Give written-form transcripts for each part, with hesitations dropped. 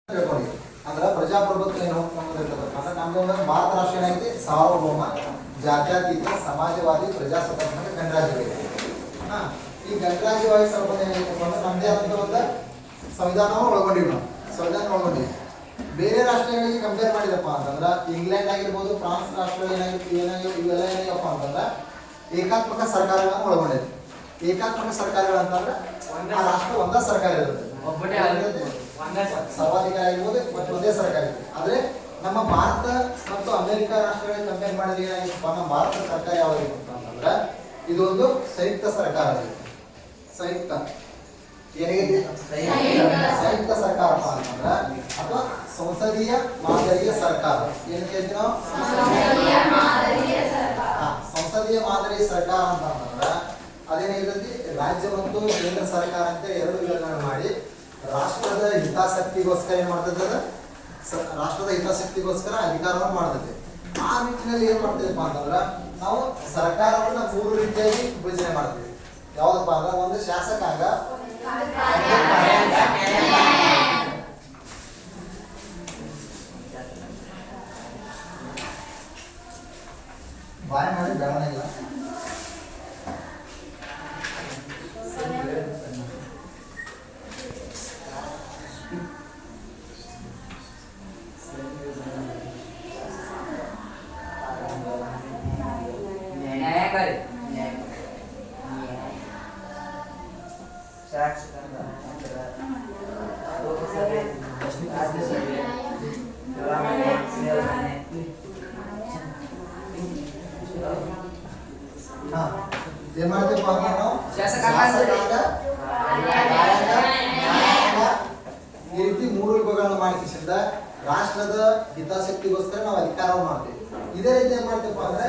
ತಿಳ್ಕೊಳ್ಳಿ. ಅಂದ್ರೆ ಪ್ರಜಾಪ್ರಭುತ್ವ ಏನು ಅನ್ನೋದಿರ್ತದಪ್ಪ ಅಂದ್ರೆ ನಮ್ದೊಂದು ಭಾರತ ರಾಷ್ಟ್ರ ಏನಾಗಿದೆ ಸಾರ್ವಭೌಮ ಜಾತ್ಯತೀತ ಸಮಾಜವಾದಿ ಪ್ರಜಾಸತ್ತಾತ್ಮಕ ಗಣರಾಜ್ಯವಿದೆ. ಈ ಗಣರಾಜ್ಯವಾಗಿ ಸ್ವಲ್ಪ ಏನಾಗಿತ್ತಪ್ಪ ಅಂದ್ರೆ ನಮ್ಮದೇ ಆದಂಥ ಒಂದು ಸಂವಿಧಾನವನ್ನು ಒಳಗೊಂಡಿವಿ. ನಾವು ಸಂವಿಧಾನ ಒಳಗೊಂಡಿವಿ. ಬೇರೆ ರಾಷ್ಟ್ರಗಳಿಗೆ ಕಂಪೇರ್ ಮಾಡಿದಪ್ಪ ಅಂತಂದ್ರೆ ಇಂಗ್ಲೆಂಡ್ ಆಗಿರ್ಬೋದು, ಫ್ರಾನ್ಸ್ ರಾಷ್ಟ್ರ ಇವೆಲ್ಲ ಏನಾಗಿವಪ್ಪ ಅಂತಂದ್ರೆ ಏಕಾತ್ಮಕ ಸರ್ಕಾರಗಳನ್ನು ಒಳಗೊಂಡಿದೆ. ಏಕಾತ್ಮಕ ಸರ್ಕಾರಗಳಂತಂದ್ರೆ ಆ ರಾಷ್ಟ್ರ ಒಂದೇ ಸರ್ಕಾರ ಇರುತ್ತೆ, ಸರ್ವಾಧಿಕಾರ ಆಗಿರ್ಬೋದು ಮತ್ತು ಒಂದೇ ಸರ್ಕಾರ ಇರುತ್ತೆ. ಆದ್ರೆ ನಮ್ಮ ಭಾರತ ಮತ್ತು ಅಮೆರಿಕ ರಾಷ್ಟ್ರಗಳಿಗೆ ಕಂಪೇರ್ ಮಾಡಿದ್ರೆ ಏನಾಗಿತ್ತಪ್ಪ ನಮ್ಮ ಭಾರತ ಸರ್ಕಾರ ಯಾವಾಗಿತ್ತು ಅಂತಂದ್ರೆ ಇದು ಒಂದು ಸಂಯುಕ್ತ ಸರ್ಕಾರ ಇದೆ. ಸಂಯುಕ್ತ ಏನಾಗಿದೆ ಸಂಯುಕ್ತ ಸರ್ಕಾರಪ್ಪ ಅಂತಂದ್ರೆ ಅಥವಾ ಸಂಸದೀಯ ಮಾದರಿಯ ಸರ್ಕಾರ ಏನು ಕೇಳ್ತೀವಿ ನಾವು ಸಂಸದೀಯ ಮಾದರಿಯ ಸರ್ಕಾರ ಅಂತಂದ್ರೆ ಅದೇನಿರ್ತೈತಿ ರಾಜ್ಯ ಮತ್ತು ಕೇಂದ್ರ ಸರ್ಕಾರ ಅಂತ ಎರಡು ವಿಭಾಗಗಳನ್ನು ಮಾಡಿ ರಾಷ್ಟ್ರದ ಹಿತಾಸಕ್ತಿಗೋಸ್ಕರ ಏನ್ ಮಾಡ್ತದೆ ರಾಷ್ಟ್ರದ ಹಿತಾಸಕ್ತಿಗೋಸ್ಕರ ಅಧಿಕಾರವನ್ನು ಮಾಡ್ತದೆ. ಆ ನಿಟ್ಟಿನಲ್ಲಿ ಏನ್ ಮಾಡ್ತೀವಪ್ಪ ಅಂತಂದ್ರೆ ನಾವು ಸರ್ಕಾರವನ್ನ 3 ರೀತಿಯಾಗಿ ವಿಭಜನೆ ಮಾಡ್ತೀವಿ. ಯಾವ್ದಪ್ಪ ಅಂದ್ರೆ ಒಂದು ಶಾಸಕಾಂಗ, ಬಾಯ್ ಮಾಡಿ ಬೆಳವಣಿಗೆ ಏನ್ ಮಾಡ್ತೀವಿ ನಾವು ಈ ರೀತಿ 3 ವಿಭಾಗಗಳನ್ನು ಮಾಡಿಸಿಂದ ರಾಷ್ಟ್ರದ ಹಿತಾಸಕ್ತಿಗೋಸ್ಕರ ನಾವು ಅಧಿಕಾರವನ್ನು ಮಾಡ್ತೀವಿ. ಇದೇ ರೀತಿ ಏನ್ ಮಾಡ್ತೀವಪ್ಪ ಅಂದ್ರೆ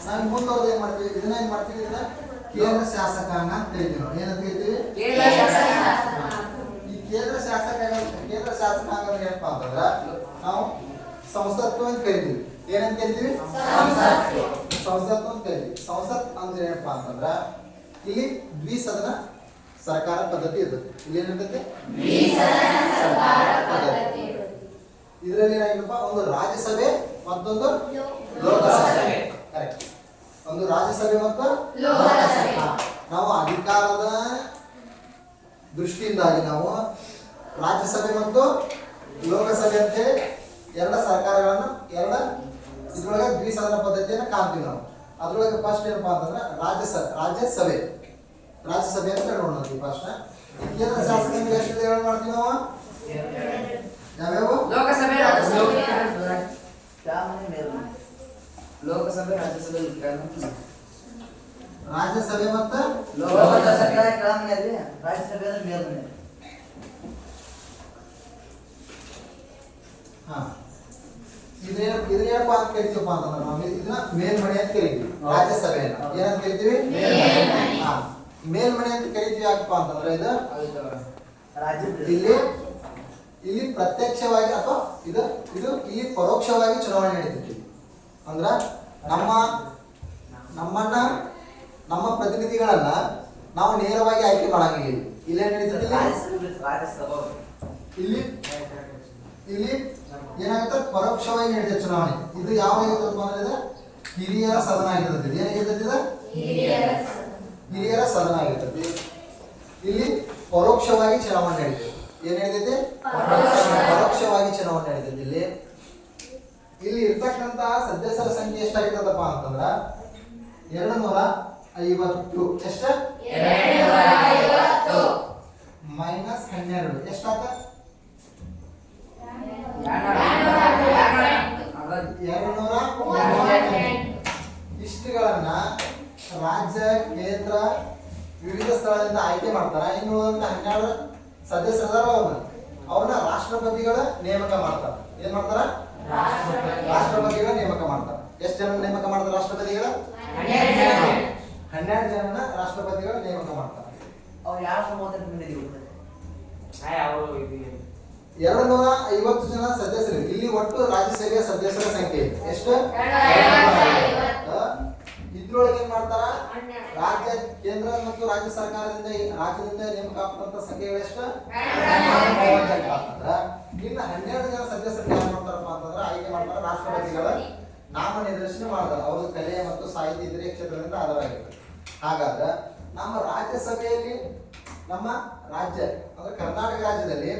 ನಾವು ಮುಂದವ್ರದ್ದು ಏನ್ ಮಾಡ್ತೀವಿ, ಇದನ್ನ ಏನ್ ಮಾಡ್ತೀವಿ, ಇದನ್ನ ಕೇಂದ್ರ ಶಾಸಕಾಂಗ ಅಂತ ಹೇಳ್ತೀವಿ. ನಾವು ಏನಂತ ಹೇಳ್ತೀವಿ, ಈ ಕೇಂದ್ರ ಶಾಸಕಾಂಗ ಏನಪ್ಪಾ ಅಂತಂದ್ರೆ ನಾವು ಸಂಸತ್ತು ಅಂತ ಕರಿತೀವಿ. ಏನಂತ ಕರಿತೀವಿ, ಸಂಸತ್ತು ಅಂತ ಕರಿತೀವಿ. ಸಂಸತ್ ಅಂದ್ರೆ ಏನಪ್ಪಾ ಅಂತಂದ್ರ ಇಲ್ಲಿ ದ್ವಿಸದನ ಸರ್ಕಾರ ಪದ್ಧತಿ ಇರ್ತದೆ. ಇಲ್ಲಿ ಏನಿರ್ತೈತೆ ಇದರಲ್ಲಿ ಏನಾಗಿರಪ್ಪ ಒಂದು ರಾಜ್ಯಸಭೆ ಮತ್ತೊಂದು ಲೋಕಸಭೆ. ಕರೆಕ್ಟ್. ಒಂದು ರಾಜ್ಯಸಭೆ ಮತ್ತು ಲೋಕಸಭೆ. ನಾವು ಅಧಿಕಾರದ ದೃಷ್ಟಿಯಿಂದಾಗಿ ನಾವು ರಾಜ್ಯಸಭೆ ಮತ್ತು ಲೋಕಸಭೆ ಅಂತೇಳಿ ಎರಡು ಸರ್ಕಾರಗಳನ್ನು ಇದ್ರೊಳಗೆ ದ್ವಿಸದನ ಪದ್ಧತಿಯನ್ನು ಕಾಣ್ತೀವಿ ನಾವು. ಅದ್ರೊಳಗೆ ಫಸ್ಟ್ ಏನಪ್ಪಾ ಅಂತಂದ್ರೆ ರಾಜ್ಯಸಭೆ ಅಂತ ನೋಡ್ತೀವಿ. ಫಸ್ಟ್ ಕೇಂದ್ರ ಶಾಸಕಾಂಗ ಎಷ್ಟು ಹೇಳಿ ಮಾಡ್ತೀವಿ ನಾವು ಯಾವ್ಯಾವ ಲೋಕಸಭೆ ರಾಜ್ಯಸಭೆ ರಾಜ್ಯಸಭೆ ಮತ್ತು ಲೋಕಸಭೆ ರಾಜ್ಯಸಭೆ ಅಂದ್ರೆ ಮೇಲ್ಮನೆ. ಇದನ್ನೇನಪ್ಪ ಅಂತ ಕರಿತೀವಪ್ಪ ಅಂತಂದ್ರೆ ನಾವು ಇದನ್ನ ಮೇಲ್ಮನೆ ಅಂತ ಕರಿತೀವಿ. ರಾಜ್ಯಸಭೆಯನ್ನ ಏನಂತ ಕರಿತೀವಿ, ಮೇಲ್ಮನೆ ಅಂತ ಕರಿತೀವಿ. ಯಾಕಪ್ಪ ಅಂತಂದ್ರೆ ಇದು ಇಲ್ಲಿ ಪ್ರತ್ಯಕ್ಷವಾಗಿ ಅಥವಾ ಇದು ಇಲ್ಲಿ ಪರೋಕ್ಷವಾಗಿ ಚುನಾವಣೆ ನಡೀತೈತಿ. ಅಂದ್ರ ನಮ್ಮ ಪ್ರತಿನಿಧಿಗಳನ್ನ ನಾವು ನೇರವಾಗಿ ಆಯ್ಕೆ ಮಾಡಂಗಿಲ್ಲ. ಇಲ್ಲೇನ್ ನಡೀತೈತಿ, ಇಲ್ಲಿ ಏನಾಗುತ್ತೆ ಪರೋಕ್ಷವಾಗಿ ನಡೀತದೆ ಚುನಾವಣೆ. ಇದು ಯಾವ ಆಗಿರ್ತಪ್ಪ ಅಂದ್ರೆ ಹಿರಿಯರ ಸದನ ಆಗಿರ್ತದೆ. ಏನಾಗಿರ್ತದೆ, ಹಿರಿಯರ ಸದನ ಆಗಿರ್ತದೆ. ಇಲ್ಲಿ ಪರೋಕ್ಷವಾಗಿ ಚುನಾವಣೆ ನಡೀತದೆ. ಏನ್ ನಡೀತೈತಿ, ಪರೋಕ್ಷವಾಗಿ ಚುನಾವಣೆ ನಡೀತದೆ. ಇಲ್ಲಿ ಇರ್ತಕ್ಕಂತಹ ಸದಸ್ಯರ ಸಂಖ್ಯೆ ಎಷ್ಟಾಗಿರ್ತದಪ್ಪ ಅಂತಂದ್ರ 250. ಎಷ್ಟ ಮೈನಸ್ 12 ಎಷ್ಟಾತ 238. ಇಷ್ಟುಗಳನ್ನ ರಾಜ್ಯ ಕೇಂದ್ರ ವಿವಿಧ ಸ್ಥಳದಿಂದ ಆಯ್ಕೆ ಮಾಡ್ತಾರ. ಇನ್ನು 12 ಸದಸ್ಯರ ಅವ್ರನ್ನ ರಾಷ್ಟ್ರಪತಿಗಳ ನೇಮಕ ಮಾಡ್ತಾರ. ಏನ್ ಮಾಡ್ತಾರ, ರಾಷ್ಟ್ರಪತಿಗಳ ನೇಮಕ ಮಾಡ್ತಾರ. ಎಷ್ಟು ಜನ ನೇಮಕ ಮಾಡ್ತಾರ ರಾಷ್ಟ್ರಪತಿಗಳ 12 ಜನನ ರಾಷ್ಟ್ರಪತಿಗಳ ನೇಮಕ ಮಾಡ್ತಾರ. ಅವ್ರು ಯಾರು 250 ಜನ ಸದಸ್ಯರು. ಇಲ್ಲಿ ಒಟ್ಟು ರಾಜ್ಯಸಭೆಯ ಸದಸ್ಯರ ಸಂಖ್ಯೆ ಎಷ್ಟು, 250. ಇದ್ರೊಳಗೆ ಏನ್ ಮಾಡ್ತಾರ ರಾಜ್ಯ ಕೇಂದ್ರ ಮತ್ತು ರಾಜ್ಯ ಸರ್ಕಾರದಿಂದ ರಾಜ್ಯದಿಂದ ನೇಮಕ ಆಗ್ತಕ್ಕಂಥ ಸಂಖ್ಯೆಗಳು ಎಷ್ಟು 38 ಆಗ್ತದ. ಇನ್ನು 12 ಜನ ಸದಸ್ಯರು ಏನ್ ಮಾಡ್ತಾರಪ್ಪ ಅಂತಂದ್ರೆ ಆಯ್ಕೆ ಮಾಡ್ತಾರ ರಾಷ್ಟ್ರಪತಿಗಳ ನಾಮ ನಿರ್ದೇಶನ ಮಾಡ್ತಾರೆ. ಅವ್ರ ಕಲೆ ಮತ್ತು ಸಾಹಿತ್ಯ ಇತರೆ ಕ್ಷೇತ್ರದಿಂದ ಆಧಾರವಾಗಿರ್ತದೆ. ಹಾಗಾದ್ರೆ ನಮ್ಮ ರಾಜ್ಯಸಭೆಯಲ್ಲಿ ನಮ್ಮ ರಾಜ್ಯ ಅಂದ್ರೆ ಕರ್ನಾಟಕ ರಾಜ್ಯದಲ್ಲಿ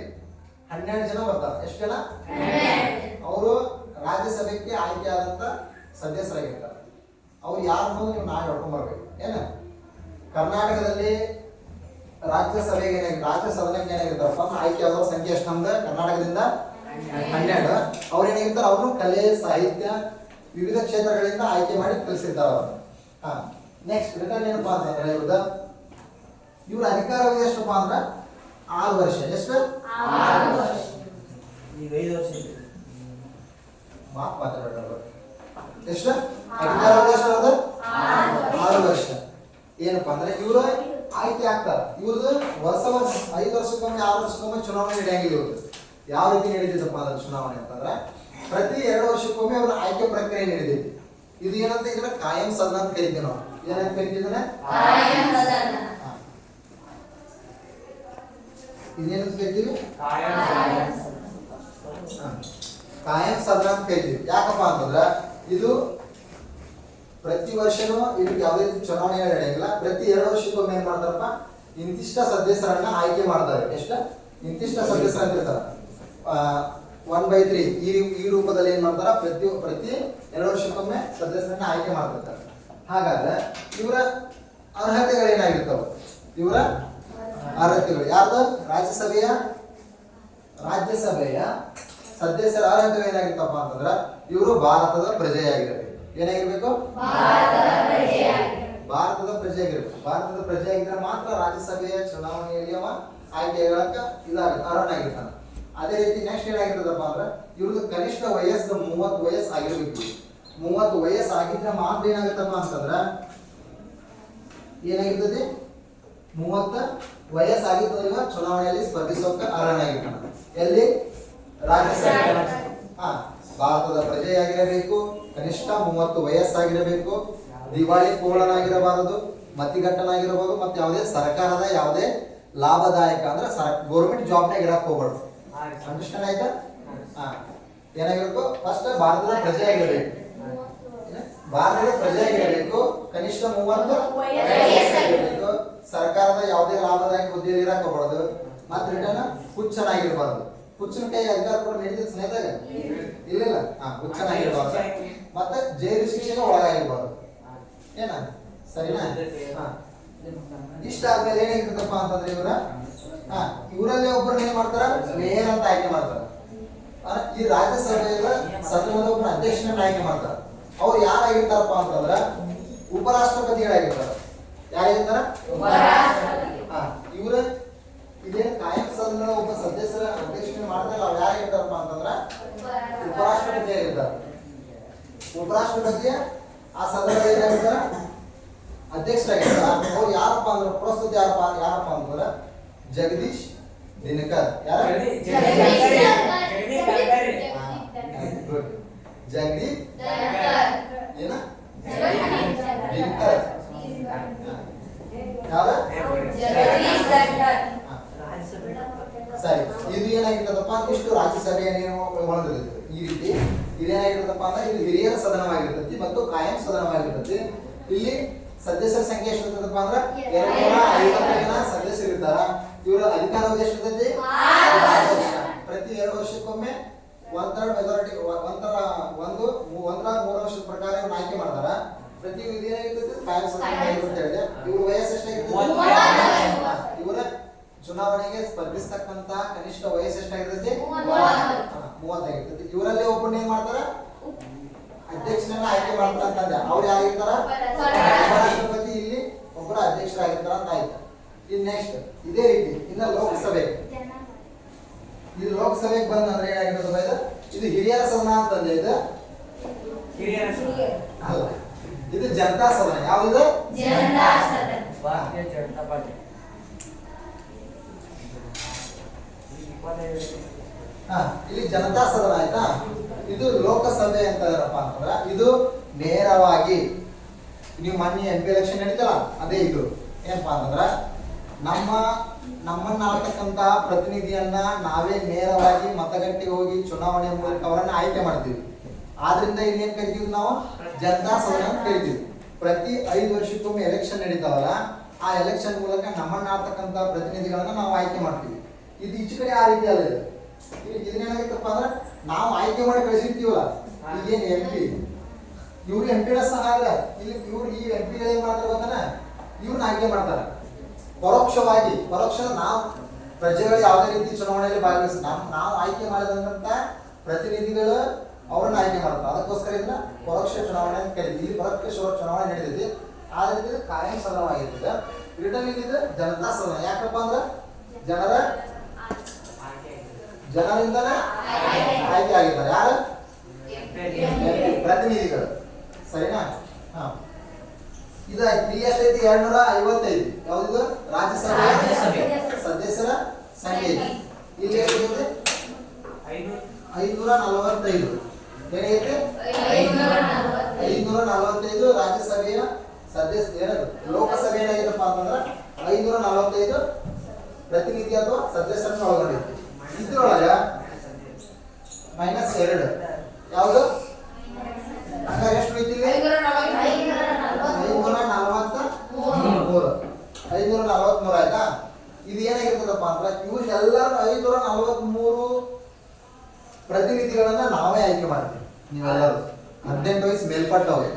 12 ಜನ ಬರ್ತಾರೆ. ಎಷ್ಟು ಜನ? ಅವರು ರಾಜ್ಯಸಭೆಗೆ ಆಯ್ಕೆ ಆದಂತ ಸದಸ್ಯರಾಗಿರ್ತಾರೆ. ಅವ್ರು ಯಾರು ನೀವು ನಾಳೆ ನೋಡ್ಕೊಂಡ್ ಬರ್ಬೇಕು. ಏನ ಕರ್ನಾಟಕದಲ್ಲಿ ರಾಜ್ಯಸಭೆಗೆ ರಾಜ್ಯ ಸದನಕ್ಕೆ ಏನಾಗಿರ್ತಾರಪ್ಪ ಆಯ್ಕೆ ಆದವ್ರ ಸಂಖ್ಯೆ ಎಷ್ಟು? ನಮ್ದು ಕರ್ನಾಟಕದಿಂದ 12. ಅವ್ರು ಏನಾಗಿರ್ತಾರೆ? ಅವರು ಕಲೆ ಸಾಹಿತ್ಯ ವಿವಿಧ ಕ್ಷೇತ್ರಗಳಿಂದ ಆಯ್ಕೆ ಮಾಡಿ ಕಲಿಸಿರ್ತಾರ ಅವರು. ಹಾ ನೆಕ್ಸ್ಟ್ ರಿಟರ್ನ್ ಏನಪ್ಪಾ ಅಂತಂದ್ರೆ ಇವ್ರ ಅಧಿಕಾರಾವಧಿ ಎಷ್ಟಪ್ಪ ಅಂದ್ರೆ 6 ವರ್ಷ. ಎಷ್ಟು? 6 ವರ್ಷ. ಈಗ 5 ವರ್ಷ ಇದೆ. ಮಾತಾಡೋದು ಎಷ್ಟು? ಅಧಿಕಾರಾವಧಿ ಎಷ್ಟು? 6 ವರ್ಷ. ಏನಪ್ಪಾ ಅಂದ್ರೆ ಇವರು ಆಯ್ಕೆ ಆಗ್ತಾರ. ಇವ್ರದ್ದು ವರ್ಷ 5 ವರ್ಷಕ್ಕೊಮ್ಮೆ 6 ವರ್ಷಕ್ಕೊಮ್ಮೆ ಚುನಾವಣೆ ನಡೆಯಂಗಿಲ್ಲ. ಇವ್ರದ್ದು ಯಾವ ರೀತಿ ನಡೀತಿದ್ದಪ್ಪ ಅಂದ್ರೆ ಚುನಾವಣೆ ಅಂತಂದ್ರೆ ಪ್ರತಿ 2 ವರ್ಷಕ್ಕೊಮ್ಮೆ ಅವ್ರ ಆಯ್ಕೆ ಪ್ರಕ್ರಿಯೆ ನಡೀತೈತಿ. ಇದು ಏನಂತ ಇದ್ರೆ ಕಾಯಂ ಸದನ ಅಂತ ಕರಿತೀವಿ ನಾವು. ಏನಂತ ಕರಿತಿದ್ರೆ ಇದೇನಂತ ಕರಿತೀವಿ? ಕಾಯಂ ಸದನ ಅಂತ ಕರಿತೀವಿ. ಯಾಕಪ್ಪ ಅಂತಂದ್ರ ಇದು ಪ್ರತಿ ವರ್ಷನೂ ಇದಕ್ಕೆ ಯಾವುದೇ ರೀತಿ ಚುನಾವಣೆ ನಡೆಯಂಗಿಲ್ಲ. ಪ್ರತಿ 2 ವರ್ಷಕ್ಕೊಮ್ಮೆ ಏನ್ ಮಾಡ್ತಾರಪ್ಪ ಇಂತಿಷ್ಟ ಸದಸ್ಯರನ್ನ ಆಯ್ಕೆ ಮಾಡ್ತಾರೆ. ಎಷ್ಟ? ಇಂತಿಷ್ಟ ಸದಸ್ಯರು ಅಂತ ಇರ್ತಾರ. 1/3 ಈ ರೂಪದಲ್ಲಿ ಏನ್ ಮಾಡ್ತಾರ ಪ್ರತಿ 2 ವರ್ಷಕ್ಕೊಮ್ಮೆ ಸದಸ್ಯರನ್ನ ಆಯ್ಕೆ ಮಾಡ್ತಿರ್ತಾರೆ. ಹಾಗಾದ್ರೆ ಇವರ ಅರ್ಹತೆಗಳು ಏನಾಗಿರ್ತಾವ? ಇವರ ಅರ್ಹತೆಗಳು ಯಾರ್ದು? ರಾಜ್ಯಸಭೆಯ ಸದಸ್ಯರ ಅರ್ಹತೆಗಳು ಏನಾಗಿರ್ತಪ್ಪ ಅಂತಂದ್ರ ಇವರು ಭಾರತದ ಪ್ರಜೆಯಾಗಿರಬೇಕು. ಏನಾಗಿರ್ಬೇಕು? ಭಾರತದ ಪ್ರಜೆಯಾಗಿರ್ಬೇಕು. ಭಾರತದ ಪ್ರಜೆಯಾಗಿದ್ರೆ ಮಾತ್ರ ರಾಜ್ಯಸಭೆಯ ಚುನಾವಣೆಯಲ್ಲಿ ಅವ ಆಯ್ಕೆಗಳಕ್ಕ ಇದಾಗುತ್ತೆ, ಅರ್ಹನಾಗಿರ್ತಾನೆ. ಅದೇ ರೀತಿ ನೆಕ್ಸ್ಟ್ ಏನಾಗಿರ್ತದಪ್ಪ ಅಂದ್ರೆ ಇವ್ರದ್ದು ಕನಿಷ್ಠ ವಯಸ್ಸು 30 ವಯಸ್ಸು ಆಗಿರ್ಬೇಕು. 30 ವಯಸ್ಸು ಆಗಿದ್ರೆ ಮಾತ್ರ ಏನಾಗುತ್ತಪ್ಪ ಅಂತಂದ್ರ ಏನಾಗಿರ್ತದೆ? 30 ವಯಸ್ಸಾಗಿದ್ದವರಿಗೆ ಚುನಾವಣೆಯಲ್ಲಿ ಸ್ಪರ್ಧಿಸೋಕೆ ಅರ್ಹನಾಗಿರ್ತಾನೆ. ಎಲ್ಲಿ? ರಾಜ್ಯಸಭೆ. ಭಾರತದ ಪ್ರಜೆಯಾಗಿರಬೇಕು, ಕನಿಷ್ಠ 30 ವಯಸ್ಸಾಗಿರಬೇಕು, ದಿವಾಳಿ ಪೂರ್ಣನಾಗಿರಬಾರದು, ಮತಿಗಟ್ಟನಾಗಿರಬಹುದು, ಮತ್ತೆ ಯಾವುದೇ ಸರ್ಕಾರದ ಯಾವುದೇ ಲಾಭದಾಯಕ ಅಂದ್ರೆ ಗೌರ್ಮೆಂಟ್ ಜಾಬ್ನಾಗ ಇರಕ್ ಹೋಗ್ಬಾರ್ದು. ಅಂಡರ್ಸ್ಟ್ಯಾಂಡ್ ಆಯ್ತಾ? ಏನಾಗಿರ್ಬೇಕು? ಫಸ್ಟ್ ಭಾರತದ ಪ್ರಜೆಯಾಗಿರಬೇಕು. ಭಾರತದ ಪ್ರಜೆಯಾಗಿರಬೇಕು, ಕನಿಷ್ಠ 30 ವಯಸ್ಸಾಗಿರಬೇಕು, ಸರ್ಕಾರದ ಯಾವುದೇ ಲಾಭದಾಯಕ ಹುದ್ದೆಯಲ್ಲಿ ಇರಕ್ ಹೋಗ್ಬಾರ್ದು, ಮತ್ತೆ ರಿಟರ್ನ್ ಹುಚ್ಚನಾಗಿರ್ಬಾರ್ದು. ಹುಚ್ಚನ ಕೈ ಅಧಿಕಾರ ಕೂಡ ನಡೀತದೆ ಸ್ನೇಹಿತರೆ? ಇಲ್ಲ. ಹುಚ್ಚನಾಗಿರ್ಬಾರ್ದು, ಮತ್ತೆ ಜೈಲು ಶಿಕ್ಷೆಗೆ ಒಳಗಾಗಿರ್ಬಾರ್ದು. ಏನ ಸರಿನಾ? ಇಷ್ಟ ಆದ್ಮೇಲೆ ಏನಾಗಿರ್ತದಪ್ಪ ಅಂತಂದ್ರೆ ಇವರಲ್ಲಿ ಒಬ್ಬರನ್ನ ಏನ್ ಮಾಡ್ತಾರ? ಮೇಯರ್ ಅಂತ ಆಯ್ಕೆ ಮಾಡ್ತಾರ. ಈ ರಾಜ್ಯಸಭೆಯ ಸದನದ ಒಬ್ಬರ ಅಧ್ಯಕ್ಷನ ಆಯ್ಕೆ ಮಾಡ್ತಾರ. ಅವ್ರು ಯಾರಾಗಿರ್ತಾರಪ್ಪ ಅಂತಂದ್ರ ಉಪರಾಷ್ಟ್ರಪತಿಗಳಾಗಿರ್ತಾರ. ಯಾರಾಗಿರ್ತಾರ? ಇವ್ರ ಇದೇನು ಕಾಯಂ ಸದನದ ಒಬ್ಬ ಸದಸ್ಯರ ಅಧ್ಯಕ್ಷತೆ ಮಾಡ್ತಾರೆ. ಅವ್ರು ಯಾರಾಗಿರ್ತಾರಪ್ಪ ಅಂತಂದ್ರ ಉಪರಾಷ್ಟ್ರಪತಿ ಆಗಿರ್ತಾರ. ಉಪರಾಷ್ಟ್ರಪತಿಯ ಆ ಸದನದ ಏನಾಗಿರ್ತಾರ? ಅಧ್ಯಕ್ಷರಾಗಿರ್ತಾರ. ಅವ್ರು ಯಾರಪ್ಪ ಅಂದ್ರೆ ಪ್ರಸ್ತುತ ಯಾರಪ್ಪ ಅಂತಂದ್ರ ಜಗದೀಶ್ ದಿನಕರ್. ಯಾರ? ಜಗದೀಪ್ ಏನ ದಿನಕರ್. ಸರಿ, ಇದು ಏನಾಗಿರ್ತದಪ್ಪ? ಇಷ್ಟು ರಾಜ್ಯಸಭೆಯ ಒಳಗಿರ್ತದೆ. ಈ ರೀತಿ ಇದೇನಾಗಿರ್ತದಪ್ಪ ಅಂದ್ರೆ ಇದು ಹಿರಿಯರ ಸದನವಾಗಿರ್ತೈತಿ ಮತ್ತು ಕಾಯಂ ಸದನವಾಗಿರ್ತೈತಿ. ಇಲ್ಲಿ ಸದಸ್ಯರ ಸಂಖ್ಯೆ ಎಷ್ಟು ಇರ್ತದಪ್ಪ ಅಂದ್ರೆ 250 ಜನ ಸದಸ್ಯರು ಇರ್ತಾರ. ಇವರ ಅಧಿಕಾರಾವಧಿ ಎಷ್ಟು ಇರ್ತೈತಿ? 6 ವರ್ಷ. ಪ್ರತಿ 2 ವರ್ಷಕ್ಕೊಮ್ಮೆ 1/3 ಮೆಜಾರಿಟಿ 1/3 ವರ್ಷದ ಪ್ರಕಾರ ಇವ್ರನ್ನ ಆಯ್ಕೆ ಮಾಡ್ತಾರ. ಪ್ರತಿ ಏನಾಗಿರ್ತೈತಿ? ಕಾಯಂ ಸದನ ಅಂತ ಹೇಳಿದೆ. ಇವ್ರ ವಯಸ್ಸು ಎಷ್ಟಾಗಿರ್ತೈತಿ? ಇವರ ಚುನಾವಣೆಗೆ ಸ್ಪರ್ಧಿಸ್ತಕ್ಕಂತ ಕನಿಷ್ಠ ವಯಸ್ಸು ಎಷ್ಟಾಗಿರ್ತೈತಿ? 30 ಆಗಿರ್ತೈತಿ. ಇವರಲ್ಲಿ ಒಬ್ಬನ ಏನ್ ಮಾಡ್ತಾರ? ಅಧ್ಯಕ್ಷರನ್ನ ಆಯ್ಕೆ ಮಾಡ್ತಾರ ಅಂತಂದ್ರೆ ಅವ್ರು ಯಾರಿರ್ತಾರ? ಉಪರಾಷ್ಟ್ರಪತಿ. ಇಲ್ಲಿ ಒಬ್ಬರ ಅಧ್ಯಕ್ಷರಾಗಿರ್ತಾರ ಅಂತ ಆಯ್ತು. ಇನ್ ನೆಕ್ಸ್ಟ್ ಇದೇ ರೀತಿ ಇನ್ನ ಲೋಕಸಭೆ. ಇದು ಲೋಕಸಭೆಗೆ ಬಂದ ಅಂದ್ರೆ ಏನಾಗಿರ್ತದೆ? ಇದು ಹಿರಿಯರ ಸದನ ಅಂತಂದ್ರೆ ಇದು ಅಲ್ಲ, ಇದು ಜನತಾ ಸದನ. ಯಾವ್ದು? ಜನತಾ ಸದನ. ಭಾರತೀಯ ಜನತಾ ಪಾರ್ಟಿ. ಇಲ್ಲಿ ಜನತಾ ಸದನ ಆಯ್ತಾ? ಇದು ಲೋಕಸಭೆ ಅಂತ ಏನಪ್ಪ ಅಂತಂದ್ರ ಇದು ನೇರವಾಗಿ ನೀವು ಮೊನ್ನೆ MP ಎಲೆಕ್ಷನ್ ನಡೀತಲ್ಲ ಅದೇ ಇದು ಏನಪ್ಪಾ ಅಂತಂದ್ರೆ ನಮ್ಮನ್ನ ಆಳ್ತಕ್ಕಂತ ಪ್ರತಿನಿಧಿಯನ್ನ ನಾವೇ ನೇರವಾಗಿ ಮತಗಟ್ಟೆಗೆ ಹೋಗಿ ಚುನಾವಣೆ ಮೂಲಕ ಅವರನ್ನ ಆಯ್ಕೆ ಮಾಡ್ತೀವಿ. ಆದ್ರಿಂದ ಇನ್ನೇನ್ ಕರಿತೀವಿ ನಾವು ಜನತಾ ಸದನ ಅಂತ ಕರಿತೀವಿ. ಪ್ರತಿ 5 ವರ್ಷಕ್ಕೊಮ್ಮೆ ಎಲೆಕ್ಷನ್ ನಡೀತಾವಲ್ಲ ಆ ಎಲೆಕ್ಷನ್ ಮೂಲಕ ನಮ್ಮನ್ನ ಆಳ್ತಕ್ಕಂತ ಪ್ರತಿನಿಧಿಗಳನ್ನ ನಾವು ಆಯ್ಕೆ ಮಾಡ್ತೀವಿ. ಇದು ಈಚೆ ಕಡೆ ಆ ರೀತಿ ಅಲ್ಲ. ಇದನ್ನೇನಾಗಿತ್ತಪ್ಪ ಅಂದ್ರೆ ನಾವು ಆಯ್ಕೆ ಮಾಡಿ ಕಳಿಸಿರ್ತೀವಲ್ಲ ಈಗೇನು MP ಇವ್ರು MP ಸಹ ಅಲ್ಲ, ಇಲ್ಲಿ ಇವ್ರು ಈ MP ಏನ್ ಮಾಡ್ತಾರೆ ಗೊತ್ತಾನ, ಇವ್ರನ್ನ ಆಯ್ಕೆ ಮಾಡ್ತಾರೆ ಪರೋಕ್ಷ ನಾವು ಪ್ರಜೆಗಳು ಯಾವುದೇ ರೀತಿ ಚುನಾವಣೆಯಲ್ಲಿ ಭಾಗವಹಿಸಿ ನಾವು ಆಯ್ಕೆ ಮಾಡಿದಂತ ಪ್ರತಿನಿಧಿಗಳು ಅವ್ರನ್ನ ಆಯ್ಕೆ ಮಾಡ್ತಾರೆ. ಅದಕ್ಕೋಸ್ಕರ ಇದನ್ನ ಪರೋಕ್ಷ ಚುನಾವಣೆ ಅಂತ ಕರೀತೀವಿ. ಇಲ್ಲಿ ಪರೋಕ್ಷ ಚುನಾವಣೆ ನಡೆದಿದೆ, ಆದ್ರೆ ಇದು ಕಾಯಂ ಸದನವಾಗಿರ್ತದೆ. ರಿಟರ್ನ್ ಇದು ಜನತಾ ಸದನ. ಯಾಕಪ್ಪ ಅಂದ್ರೆ ಜನರಿಂದನೇ ಆಯ್ಕೆ ಆಗಿದ್ದಾರೆ. ಯಾರು ಪ್ರತಿನಿಧಿಗಳು, ಸರಿನಾ? ಹಾ, ಇದಾಯ್ತು. ಇಲ್ಲಿ ಎಷ್ಟೈತಿ? 255. ಯಾವ್ದು? ರಾಜ್ಯಸಭೆ ಸದಸ್ಯರ ಸಂಖ್ಯೆ ಐತಿ. ಇಲ್ಲಿ ಎಷ್ಟೈತಿ? 545. ಏನೈತಿ? 545 ರಾಜ್ಯಸಭೆಯ ಸದಸ್ಯ. ಏನದು ಲೋಕಸಭೆ ಏನಾಗಿತ್ತಪ್ಪ ಅಂತಂದ್ರೆ 545 ಪ್ರತಿನಿಧಿ ಅಥವಾ ಸದಸ್ಯರನ್ನು ಒಳಗೊಂಡಿತ್ತು. ಇದ್ರೊಳಗ -2 ಯಾವುದು? ಹಂಗಾರೆ ಎಷ್ಟು ಐತಿ? 543 ಆಯ್ತಾ? ಇದು ಏನಾಗಿರ್ತದಪ್ಪ ಅಂದ್ರೆ ಇವ್ರು ಎಲ್ಲರೂ 543 ಪ್ರತಿನಿಧಿಗಳನ್ನ ನಾವೇ ಆಯ್ಕೆ ಮಾಡ್ತೀವಿ. ನೀವೆಲ್ಲರೂ 18 ವಯಸ್ಸು ಮೇಲ್ಪಟ್ಟವ್ರು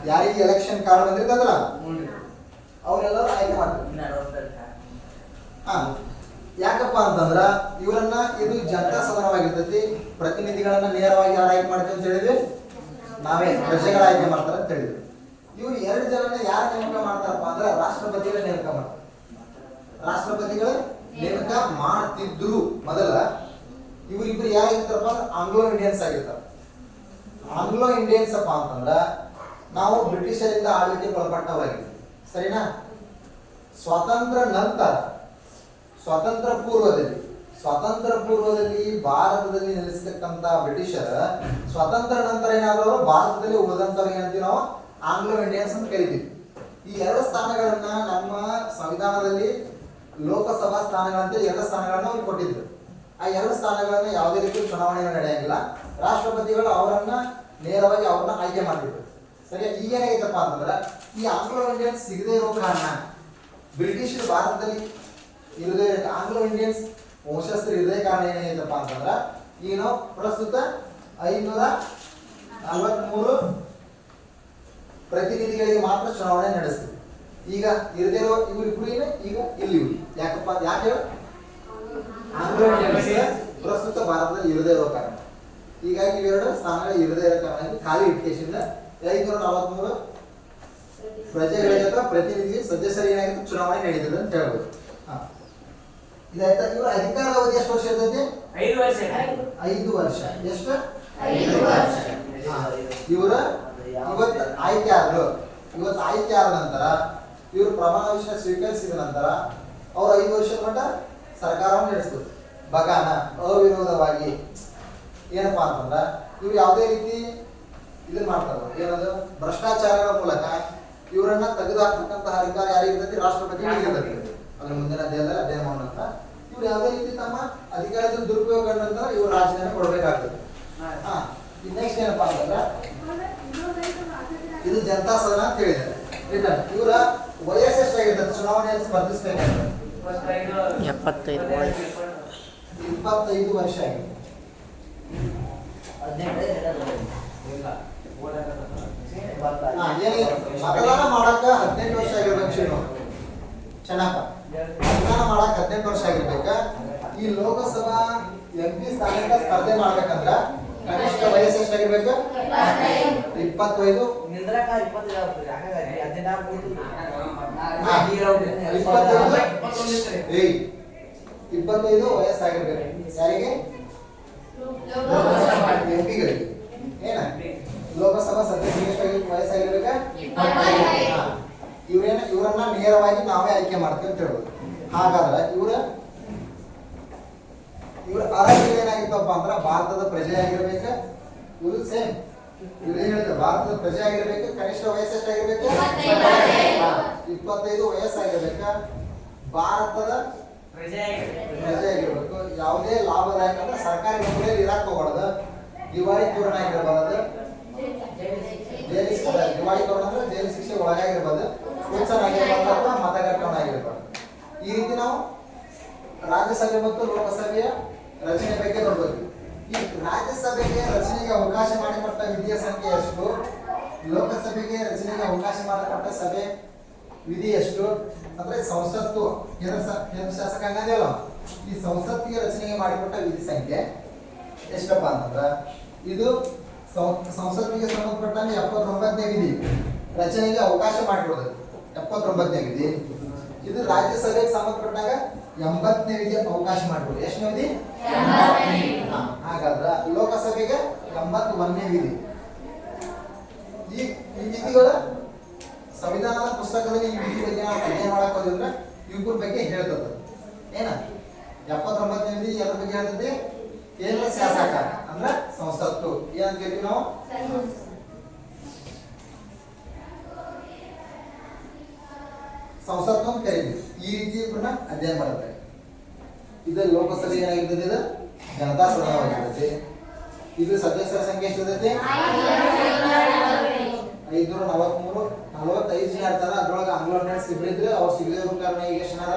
ಯಾರಿಗೆ ಎಲೆಕ್ಷನ್ ಕಾರ್ಡ್ ಬಂದಿರ್ತದಲ್ಲ ಅವರೆಲ್ಲರೂ ಆಯ್ಕೆ ಮಾಡ್ತೀವಿ. ಹಾ, ಯಾಕಪ್ಪ ಅಂತಂದ್ರ ಇವರನ್ನ ಇದು ಜನತಾ ಸದನವಾಗಿರ್ತೈತಿ. ಪ್ರತಿನಿಧಿಗಳನ್ನ ನೇರವಾಗಿ ಯಾರು ಆಯ್ಕೆ ಮಾಡ್ತೀವಿ ಅಂತ ಹೇಳಿದ್ವಿ? ನಾವೇ ಪ್ರಜೆಗಳ ಆಯ್ಕೆ ಮಾಡ್ತಾರೆ ಅಂತ ಹೇಳಿದ್ವಿ. ಇವ್ರು 2 ಜನನ ಯಾರು ನೇಮಕ ಮಾಡ್ತಾರಪ್ಪ ಅಂದ್ರೆ ರಾಷ್ಟ್ರಪತಿಗಳ ನೇಮಕ ಮಾಡ್ತಾರೆ. ರಾಷ್ಟ್ರಪತಿಗಳು ನೇಮಕ ಮಾಡ್ತಿದ್ರು ಮೊದಲ. ಇವರಿಬ್ರು ಯಾರಾಗಿರ್ತಾರಪ್ಪ ಅಂದ್ರೆ ಆಂಗ್ಲೋ ಇಂಡಿಯನ್ಸ್ ಆಗಿರ್ತಾರೆ. ಆಂಗ್ಲೋ ಇಂಡಿಯನ್ಸ್ ಅಪ್ಪ ಅಂತಂದ್ರ ನಾವು ಬ್ರಿಟಿಷರಿಂದ ಆಳ್ವಿಕೆ ಒಳಪಟ್ಟವರಾಗಿದ್ವಿ, ಸರಿನಾ? ಸ್ವಾತಂತ್ರ್ಯ ನಂತರ ಸ್ವಾತಂತ್ರ್ಯ ಪೂರ್ವದಲ್ಲಿ ಭಾರತದಲ್ಲಿ ನೆಲೆಸತಕ್ಕಂತ ಬ್ರಿಟಿಷರ ಸ್ವಾತಂತ್ರ್ಯ ನಂತರ ಏನಾದ್ರು ಭಾರತದಲ್ಲಿ ಉಳಿದಂತವ್ರು ಏನಂತೀವಿ ನಾವು ಆಂಗ್ಲೋ ಇಂಡಿಯನ್ಸ್ ಅಂತ ಕರಿತೀವಿ. ಈ 2 ಸ್ಥಾನಗಳನ್ನ ನಮ್ಮ ಸಂವಿಧಾನದಲ್ಲಿ ಲೋಕಸಭಾ ಸ್ಥಾನಗಳಂತ 2 ಸ್ಥಾನಗಳನ್ನ ಅವ್ರಿಗೆ ಕೊಟ್ಟಿದ್ರು. ಆ 2 ಸ್ಥಾನಗಳನ್ನ ಯಾವುದೇ ರೀತಿ ಚುನಾವಣೆ ನಡೆಯಂಗಿಲ್ಲ. ರಾಷ್ಟ್ರಪತಿಗಳು ಅವರನ್ನ ನೇರವಾಗಿ ಅವ್ರನ್ನ ಆಯ್ಕೆ ಮಾಡ್ತಿದ್ರು. ಸರಿ, ಈಗ ಏನಾಗೈತಪ್ಪ ಅಂತಂದ್ರೆ ಈ ಆಂಗ್ಲೋ ಇಂಡಿಯನ್ಸ್ ಸಿಗದೇ ಇರೋ ಕಾರಣ ಬ್ರಿಟಿಷರು ಭಾರತದಲ್ಲಿ ಇರದೇ ಆಂಗ್ಲೋ ಇಂಡಿಯನ್ಸ್ ವಂಶಸ್ಥರು ಇರದೇ ಕಾರಣ ಏನಾಗೈತಪ್ಪ ಅಂತಂದ್ರೆ ಈಗ ನಾವು ಪ್ರಸ್ತುತ 543 ಪ್ರತಿನಿಧಿಗಳಿಗೆ ಮಾತ್ರ ಚುನಾವಣೆ ನಡೆಸ್ತೀವಿ. ಈಗ ಇರದೇ ಇರೋ ಇವರಿಬ್ರು ಈಗ ಇಲ್ಲಿ ಯಾಕೆ ಆಂಗ್ಲೋ ಇಂಡಿಯನ್ಸ್ ಪ್ರಸ್ತುತ ಭಾರತದಲ್ಲಿ ಇರದೇ ಇರೋ ಕಾರಣ, ಹೀಗಾಗಿ ಇವೆರಡು ಸ್ಥಾನಗಳು ಇರದೇ ಇರೋ ಕಾರಣ ಖಾಲಿ ಇಟ್ಕೇಶಿಂದ 543 ಪ್ರಜೆಗಳ ಜೊತೆ ಪ್ರತಿನಿಧಿ ಸದಸ್ಯರು ಏನಾಗಿತ್ತು ಚುನಾವಣೆ ನಡೀತದೆ ಅಂತ ಹೇಳ್ಬೋದು. ಇದಾಯ್ತಾ? ಇವ್ರ ಅಧಿಕಾರ ಅವಧಿ ಎಷ್ಟು ವರ್ಷ ಇರ್ತೈತಿ? 5 ವರ್ಷ. 5 ವರ್ಷ. ಎಷ್ಟು? 5 ವರ್ಷ. ಇವರ ಇವತ್ತು ಆಯ್ಕೆ ಆದ ನಂತರ ಇವರು ಪ್ರಮಾಣ ವಚನ ಸ್ವೀಕರಿಸಿದ ನಂತರ ಅವ್ರು 5 ವರ್ಷದ ಮಟ್ಟ ಸರ್ಕಾರವನ್ನು ನಡೆಸ್ತಾರೆ ಬಗಾನ ಅವಿರೋಧವಾಗಿ. ಏನಪ್ಪಾ ಅಂತಂದ್ರ ಇವ್ರು ಯಾವುದೇ ರೀತಿ ಇದನ್ನ ಮಾಡ್ತಾರ, ಏನದು ಭ್ರಷ್ಟಾಚಾರಗಳ ಮೂಲಕ ಇವರನ್ನ ತೆಗೆದುಹಾಕತಕ್ಕಂತಹ ಅಧಿಕಾರ ಯಾರಿಗಿರ್ತೈತಿ? ರಾಷ್ಟ್ರಪತಿಗಳಿಗಿರ್ತೈತಿ. ಅದ್ರ ಮುಂದಿನ ದೇಹದಲ್ಲಿ ಅಧ್ಯಯನ ಮಾಡೋಣ. ಇವ್ರು ಯಾವುದೇ ರೀತಿ ತಮ್ಮ ಅಧಿಕಾರದ ದುರುಪಯೋಗ ಕಂಡಂತ ಇವ್ರು ರಾಜೀನಾಮೆ ಕೊಡ್ಬೇಕಾಗ್ತದೆ. ನೆಕ್ಸ್ಟ್ ಏನಪ್ಪಾ ಅಂತಂದ್ರ ಇದು ಜನತಾ ಸದನ ಅಂತ ಹೇಳಿದ್ದಾರೆ. ಇವರ ವಯಸ್ಸು ಎಷ್ಟಾಗಿರ್ತದೆ ಚುನಾವಣೆಯಲ್ಲಿ ಸ್ಪರ್ಧಿಸಬೇಕಾದ್ರೆ? 25 ವರ್ಷ ಆಗಿದೆ. ಮತದಾನ ಮಾಡಕ 18 ವರ್ಷ ಆಗಿರ್ಬೇಕು. ಚೆನ್ನಪ್ಪ, ಮತದಾನ ಮಾಡಕ್ 18 ವರ್ಷ ಆಗಿರ್ಬೇಕ. ಈ ಲೋಕಸಭಾ MP ಸ್ಥಾನಕ್ಕೆ ಸ್ಪರ್ಧೆ ಮಾಡ್ಬೇಕಂದ್ರ ಕನಿಷ್ಠ ವಯಸ್ಸು ಎಷ್ಟಾಗಿರ್ಬೇಕು? 25. 25 ವಯಸ್ಸಾಗಿರ್ಬೇಕು. ಯಾರಿಗೆ? MP ಗಳಿಗೆ. ಏನ ಲೋಕಸಭಾ ಸದಸ್ಯರಿಗೆ ಎಷ್ಟಾಗಿರ್ಬೇಕು? ವಯಸ್ಸಾಗಿರ್ಬೇಕ? ಇವರನ್ನ ನೇರವಾಗಿ ನಾವೇ ಆಯ್ಕೆ ಮಾಡ್ತೀವಿ ಅಂತ ಹೇಳ್ಬೋದು. ಹಾಗಾದ್ರೆ ಇವರ ಅರ್ಹತೆ ಏನಾಗಿತ್ತಪ್ಪ ಅಂದ್ರೆ ಭಾರತದ ಪ್ರಜೆ ಆಗಿರ್ಬೇಕ. ಇವರು ಸೇಮ್ ಇವ್ರು ಏನ್ ಹೇಳ್ತಾರೆ, ಭಾರತದ ಪ್ರಜೆ ಆಗಿರ್ಬೇಕು, ಕನಿಷ್ಠ ವಯಸ್ಸು ಎಷ್ಟಾಗಿರ್ಬೇಕು? 25 ವಯಸ್ಸಾಗಿರ್ಬೇಕ, ಭಾರತದ ಪ್ರಜೆ ಆಗಿರ್ಬೇಕು, ಯಾವುದೇ ಲಾಭದಾಯಕ ಅಂದ್ರೆ ಸರ್ಕಾರಿ ನೌಕರಿಯಲ್ಲಿ ಇರಕ್ ಹೋಗ್ಬಾರ್ದು, ದಿವಾಳಿ ತೋರಣ ಆಗಿರ್ಬಾರ್ದು, ದಿವಾಳಿ ತೋರಣ ಅಂದ್ರೆ ಜೈಲು ಶಿಕ್ಷೆ ಒಳಗಾಗಿರ್ಬಾರ್ದು, ಹುಚ್ಚನಾಗಿರ್ಬಾರ್ದು ಅಥವಾ ಮತಗಟ್ಟವನಾಗಿರ್ಬಾರ್ದು. ಈ ರೀತಿ ನಾವು ರಾಜ್ಯಸಭೆ ಮತ್ತು ಲೋಕಸಭೆಯ ರಚನೆ ಬಗ್ಗೆ ನೋಡ್ಬೇಕು. ಈ ರಾಜ್ಯಸಭೆಗೆ ರಚನೆಗೆ ಅವಕಾಶ ಮಾಡಿಕೊಟ್ಟ ವಿಧಿಯ ಸಂಖ್ಯೆ ಎಷ್ಟು, ಲೋಕಸಭೆಗೆ ರಚನೆಗೆ ಅವಕಾಶ ಮಾಡಿಕೊಟ್ಟ ಸಭೆ ವಿಧಿ ಎಷ್ಟು ಅಂದ್ರೆ ಸಂಸತ್ತು ಕೇಂದ್ರ ಶಾಸಕಾಂಗ ಅಂದೇವಲ್ಲ, ಈ ಸಂಸತ್ತಿಗೆ ರಚನೆಗೆ ಮಾಡಿಕೊಟ್ಟ ವಿಧಿ ಸಂಖ್ಯೆ ಎಷ್ಟಪ್ಪ ಅಂತಂದ್ರ ಇದು ಸಂಸತ್ತಿಗೆ ಸಂಬಂಧಪಟ್ಟಂಗೆ 79ನೇ ವಿಧಿ ರಚನೆಗೆ ಅವಕಾಶ ಮಾಡಿಕೊಡೋದು 79ನೇ ವಿಧಿ. ಇದು ರಾಜ್ಯಸಭೆಗೆ ಸಂಬಂಧಪಟ್ಟಾಗ 80ನೇ ವಿಧಿ ಅವಕಾಶ ಮಾಡಿಕೊಡೋದು. ಎಷ್ಟನೇ ವಿಧಿ? ಹಾಗಾದ್ರ ಲೋಕಸಭೆಗೆ 81ನೇ ವಿಧಿ. ಈ ವಿಧಿಗಳ ಸಂವಿಧಾನದ ಪುಸ್ತಕದಲ್ಲಿ ಈ ವಿಧಿ ಬಗ್ಗೆ ನಾವು ಅಧ್ಯಯನ ಮಾಡಕ್ ಹೋದ್ರೆ ಇವ್ರ ಬಗ್ಗೆ ಹೇಳ್ತದೆ. ಏನ 79ನೇ ವಿಧಿ ಎದ್ರ ಬಗ್ಗೆ ಹೇಳ್ತದೆ? ಕೇಂದ್ರ ಶಾಸಕಾಂಗ ಅಂದ್ರೆ ಸಂಸತ್ತು. ಏನಂತ ಹೇಳ್ತೀವಿ ನಾವು? ಸಂಸತ್ತು ಅಂತ ಕರೀತೀವಿ. ಈ ರೀತಿ ಇವ್ರನ್ನ ಅಧ್ಯಯನ ಮಾಡುತ್ತೆ. ಇದು ಲೋಕಸಭೆ ಏನಾಗಿರ್ತದೆ? ಇದು ಜನತಾ ಸದನವಾಗಿರ್ತದೆ. ಇದು ಸದಸ್ಯರ ಸಂಖ್ಯೆ ಎಷ್ಟಿರ್ತೈತಿ? 543. 45 ಜನ ಇರ್ತಾರ, ಅದ್ರೊಳಗೆ ಆಂಗ್ಲೋ ಸಿಗ್ಲಿದ್ರೆ ಅವ್ರು ಸಿಗಲಿರೋ ಕಾರಣ ಈಗ ಎಷ್ಟು ಜನ?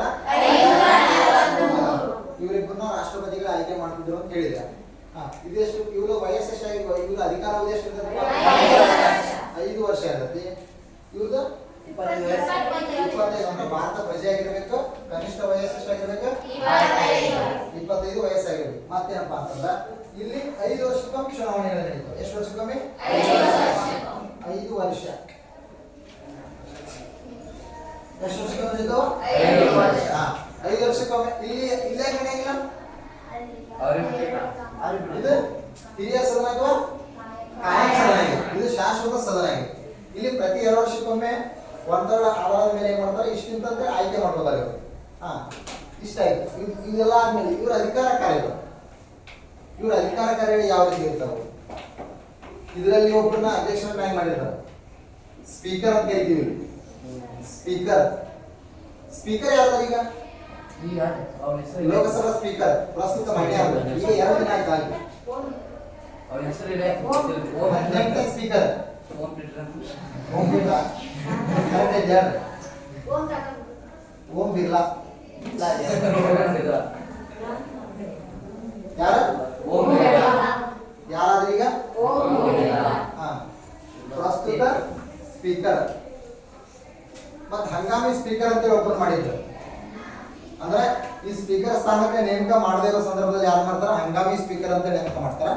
ಇವರಿಬ್ಬರನ್ನ ರಾಷ್ಟ್ರಪತಿಗಳ ಆಯ್ಕೆ ಮಾಡ್ತಿದ್ರು ಅಂತ ಹೇಳಿದೆ. ಇದೆಷ್ಟು? ಇವ್ರ ವಯಸ್ಸು ಎಷ್ಟಾಗಿರುವ? ಇವ್ರ ಅಧಿಕಾರಾವಧಿ ಎಷ್ಟು ಇರ್ತದೆ? 5 ವರ್ಷ ಇರ್ತೈತಿ. ಇವ್ರದ್ದು 25 ಅಂದ್ರೆ ಭಾರತ ಪ್ರಜೆ ಆಗಿರ್ಬೇಕು, ಕನಿಷ್ಠ ವಯಸ್ಸು ಎಷ್ಟಾಗಿರ್ಬೇಕು? 25 ವಯಸ್ಸಾಗಿರ್ಬೇಕು. ಮತ್ತೇನಪ್ಪಾ ಅಂತಂದ್ರೆ ಇಲ್ಲಿ 5 ವರ್ಷಕ್ಕೊಮ್ಮೆ ಚುನಾವಣೆಗಳು ನಡೀತಾವೆ. ಎಷ್ಟು ವರ್ಷಕ್ಕೊಮ್ಮೆ? 5 ವರ್ಷ. ಎಷ್ಟು ವರ್ಷಕ್ಕೊಮ್ಮೆ ನಡೀತಾವ? 5 ವರ್ಷಕ್ಕೊಮ್ಮೆ. ಇಲ್ಲೇ ನಡೆಯಂಗಿಲ್ಲ. ಇದು ಹಿರಿಯ ಸದನ ಅಥವಾ ಕಾಯಂ ಸದನ ಆಗಿದೆ. ಇದು ಶಾಶ್ವತ ಸದನ ಆಗಿದೆ. ಇಲ್ಲಿ ಪ್ರತಿ 2 ವರ್ಷಕ್ಕೊಮ್ಮೆ ಒಂದರ ಆಧಾರದ ಮೇಲೆ ಏನ್ ಮಾಡ್ತಾರೆ? ಇಷ್ಟಿಂತ ಆಯ್ಕೆ ಮಾಡ್ಕೋತಾರೆ ಇವರು. ಇಷ್ಟ ಆಯ್ತು. ಇದೆಲ್ಲ ಆದ್ಮೇಲೆ ಇವ್ರ ಅಧಿಕಾರ ಕಾರ್ಯಗಳು, ಇವ್ರ ಅಧಿಕಾರ ಕಾರ್ಯಗಳು ಯಾವ ರೀತಿ ಇರ್ತಾವೆ? ಇದರಲ್ಲಿ ಒಬ್ಬರನ್ನ ಅಧ್ಯಕ್ಷರನ್ನಾಗಿ ಮಾಡಿರ್ತಾರೆ. ಸ್ಪೀಕರ್ ಅಂತ ಕರಿತೀವಿ. ಸ್ಪೀಕರ್ ಯಾರು? ಈಗ ಲೋಕಸಭಾ ಸ್ಪೀಕರ್ ಪ್ರಸ್ತುತ ಮನೆ ಈಗ 2 ದಿನ ಆಯ್ತು ಆಗಿ. 18ನೇ ಸ್ಪೀಕರ್ ಓಂ ಬಿರ್ಲಾ. ಓಂ ಬಿರ್ಲಾ ಯಾರು? ಯಾರಾದ್ರೂ ಈಗ ಪ್ರಸ್ತುತ ಸ್ಪೀಕರ್. ಮತ್ ಹಂಗಾಮಿ ಸ್ಪೀಕರ್ ಅಂತ ಓಪನ್ ಮಾಡಿದ್ರು. ಅಂದ್ರೆ ಈ ಸ್ಪೀಕರ್ ಸ್ಥಾನಕ್ಕೆ ನೇಮಕ ಮಾಡದೇ ಇರೋ ಸಂದರ್ಭದಲ್ಲಿ ಯಾರು ಮಾಡ್ತಾರ? ಹಂಗಾಮಿ ಸ್ಪೀಕರ್ ಅಂತ ನೇಮಕ ಮಾಡ್ತಾರ.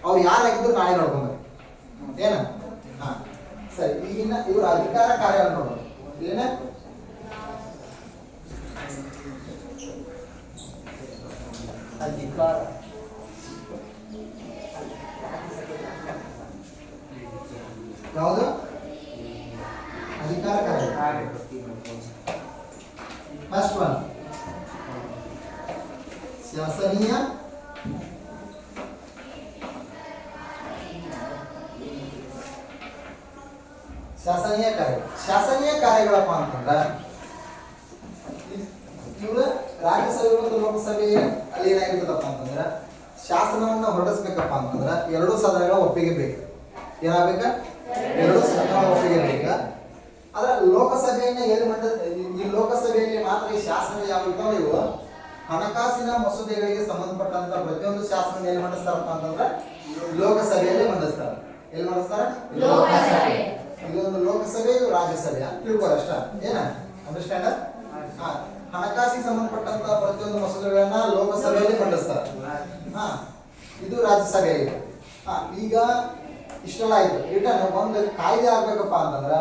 ಅವ್ರು ಯಾರಾಗಿದ್ರು ನಾಳೆ ನೋಡ್ಕೊಂಡ್ರಿ ಏನ? ಸರಿ, ಈಗಿನ ಇವ್ರ ಅಧಿಕಾರ ಕಾರ್ಯವನ್ನು ನೋಡೋದು. ಏನ? ಅಧಿಕಾರ ಯಾವುದು? ಅಧಿಕಾರ ಕಾರ್ಯ. ಫಸ್ಟ್ ಒನ್ ಶಾಸನೀಯ ಕಾರ್ಯ. ಶಾಸನೀಯ ಕಾರ್ಯಗಳಪ್ಪ ಅಂತಂದ್ರ ಇವರು ರಾಜ್ಯಸಭೆ ಮತ್ತು ಲೋಕಸಭೆ ಅಲ್ಲಿ ಏನಾಗಿರ್ತದಪ್ಪ ಅಂತಂದ್ರ ಶಾಸನವನ್ನ ಹೊರಡಿಸ್ಬೇಕಪ್ಪ ಅಂತಂದ್ರ 2 ಸದನಗಳ ಒಪ್ಪಿಗೆ ಬೇಕು. ಏನಾಗಬೇಕ? 2 ಸದನಗಳ ಒಪ್ಪಿಗೆ ಬೇಕು. ಆದ್ರೆ ಲೋಕಸಭೆಯನ್ನ ಈ ಲೋಕಸಭೆಯಲ್ಲಿ ಮಾತ್ರ ಈ ಶಾಸನ ಯಾವ ಇರ್ತಾವ ಇವು ಹಣಕಾಸಿನ ಮಸೂದೆಗಳಿಗೆ ಸಂಬಂಧಪಟ್ಟಂತ ಪ್ರತಿಯೊಂದು ಶಾಸನ ಎಲ್ಲಿ ಮಂಡಿಸ್ತಾರಪ್ಪ ಅಂತಂದ್ರೆ ಲೋಕಸಭೆಯಲ್ಲಿ ಮಂಡಿಸ್ತಾರ. ಎಲ್ಲಿ ಮಂಡಿಸ್ತಾರ? ಲೋಕಸಭೆ. ಇದೊಂದು ಲೋಕಸಭೆ, ಇದು ರಾಜ್ಯಸಭೆ ಅಂತ ತಿಳ್ಕೊಳ್ಳಿ ಅಷ್ಟ. ಏನ ಅಂಡರ್ಸ್ಟ್ಯಾಂಡ್? ಹಣಕಾಸಿಗೆ ಸಂಬಂಧಪಟ್ಟಂತ ಪ್ರತಿಯೊಂದು ಮಸೂದೆಗಳನ್ನ ಲೋಕಸಭೆಯಲ್ಲಿ ಮಂಡಿಸ್ತಾರ. ಇದು ರಾಜ್ಯಸಭೆ ಆಗಿದೆ. ಈಗ ಇಷ್ಟೆಲ್ಲ ಆಯ್ತು. ರಿಟರ್ನ್ ಒಂದು ಕಾಯ್ದೆ ಆಗ್ಬೇಕಪ್ಪ ಅಂತಂದ್ರ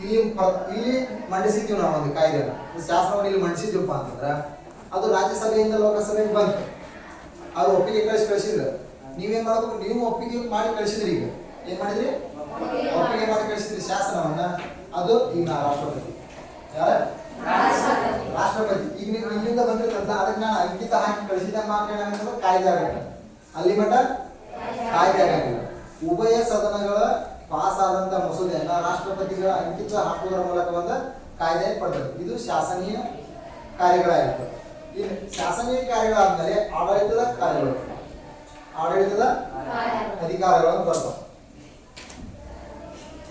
ಇಲ್ಲಿ ಮಂಡಿಸಿದ್ವಿ ನಾವು ಒಂದು ಕಾಯ್ದೆನ, ಶಾಸನವನ್ನು ಇಲ್ಲಿ ಮಂಡಿಸಿದ್ವಪ್ಪ ಅಂತಂದ್ರ ಅದು ರಾಜ್ಯಸಭೆಯಿಂದ ಲೋಕಸಭೆಗೆ ಬಂತು. ಅವ್ರು ಒಪ್ಪಿಗೆ ಕಳಿಸಿದ್ರು. ನೀವೇನ್ ಮಾಡ್ಬೇಕು? ನೀವು ಒಪ್ಪಿಗೆ ಮಾಡಿ ಕಳಿಸಿದ್ರಿ. ಈಗ ಏನ್ ಮಾಡಿದ್ರಿ? ಒಪ್ಪಿಗೆ ಮಾಡಿ ಕಳಿಸಿದ್ರಿ ಶಾಸನವನ್ನ. ಅದು ಈಗ ರಾಷ್ಟ್ರಪತಿ. ಯಾರ? ರಾಷ್ಟ್ರಪತಿ. ಈಗ ನೀವು ಇಲ್ಲಿಂದ ಬಂದಿರ್ತಂತ ಅದಕ್ಕೆ ನಾನು ಅಂಕಿತ ಹಾಕಿ ಕಳಿಸಿದ ಮಾತ್ರ ಏನಾಗ್ತದೆ? ಕಾಯ್ದೆ ಆಗಲ್ಲ. ಅಲ್ಲಿ ಮಟ್ಟ ಕಾಯ್ದೆ ಆಗಂಗಿಲ್ಲ. ಉಭಯ ಸದನಗಳ ಪಾಸ್ ಆದಂತ ಮಸೂದೆಯನ್ನ ರಾಷ್ಟ್ರಪತಿಗಳ ಅಂಕಿತ ಹಾಕುವುದರ ಮೂಲಕ ಒಂದು ಕಾಯ್ದೆ ಪಡೆದರು. ಇದು ಶಾಸನೀಯ ಕಾರ್ಯಗಳಾಗಿತ್ತು. ಈ ಶಾಸನೀಯ ಕಾರ್ಯಗಳಾದ್ಮೇಲೆ ಆಡಳಿತದ ಕಾರ್ಯಗಳು, ಆಡಳಿತದ ಅಧಿಕಾರಗಳನ್ನು ಬರ್ತವೆ.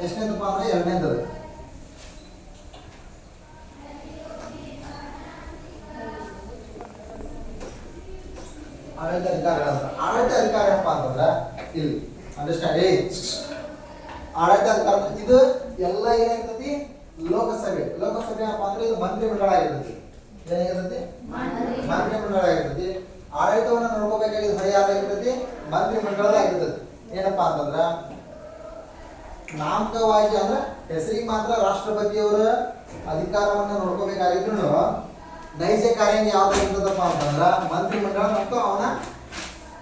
ಎಷ್ಟನೇದಪ್ಪ ಅಂದ್ರೆ ಎರಡನೇದು ಆಡಳಿತ ಅಧಿಕಾರಗಳಂತ. ಆಡಳಿತ ಅಧಿಕಾರ ಏನಪ್ಪಾ ಅಂತಂದ್ರ ಇಲ್ಲಿ ಅಂಡರ್ಸ್ಟ್ಯಾಂಡ್ ಆಡಳಿತ ಅಧಿಕಾರ ಇದು ಎಲ್ಲ ಏನಾಗಿರ್ತತಿ ಲೋಕಸಭೆ. ಲೋಕಸಭೆ ಏನಪ್ಪಾ ಅಂದ್ರೆ ಇದು ಮಂತ್ರಿ ಮಂಡಳ ಆಗಿರ್ತತಿ. ಏನಾಗಿರ್ತತಿ ಮಂತ್ರಿ ಮಂಡಳ ಆಗಿರ್ತತಿ. ಆಡಳಿತವನ್ನ ನೋಡ್ಕೋಬೇಕಾಗಿದ್ದು ಹೊರೆ ಯಾರಾಗಿರ್ತತಿ ಮಂತ್ರಿ ಮಂಡಳದ ಆಗಿರ್ತತಿ. ಏನಪ್ಪಾ ಅಂತಂದ್ರ ನಾಮಕವಾಗಿ ಅಂದ್ರೆ ಹೆಸರಿಗೆ ಮಾತ್ರ ರಾಷ್ಟ್ರಪತಿಯವರ ಅಧಿಕಾರವನ್ನ ನೋಡ್ಕೋಬೇಕಾಗಿದ್ರು ನೈಜ ಕಾರ್ಯ ಯಾವ್ದು ಇರ್ತದಪ್ಪ ಅಂತಂದ್ರ ಮಂತ್ರಿ ಮಂಡಳ ಮತ್ತು ಅವನ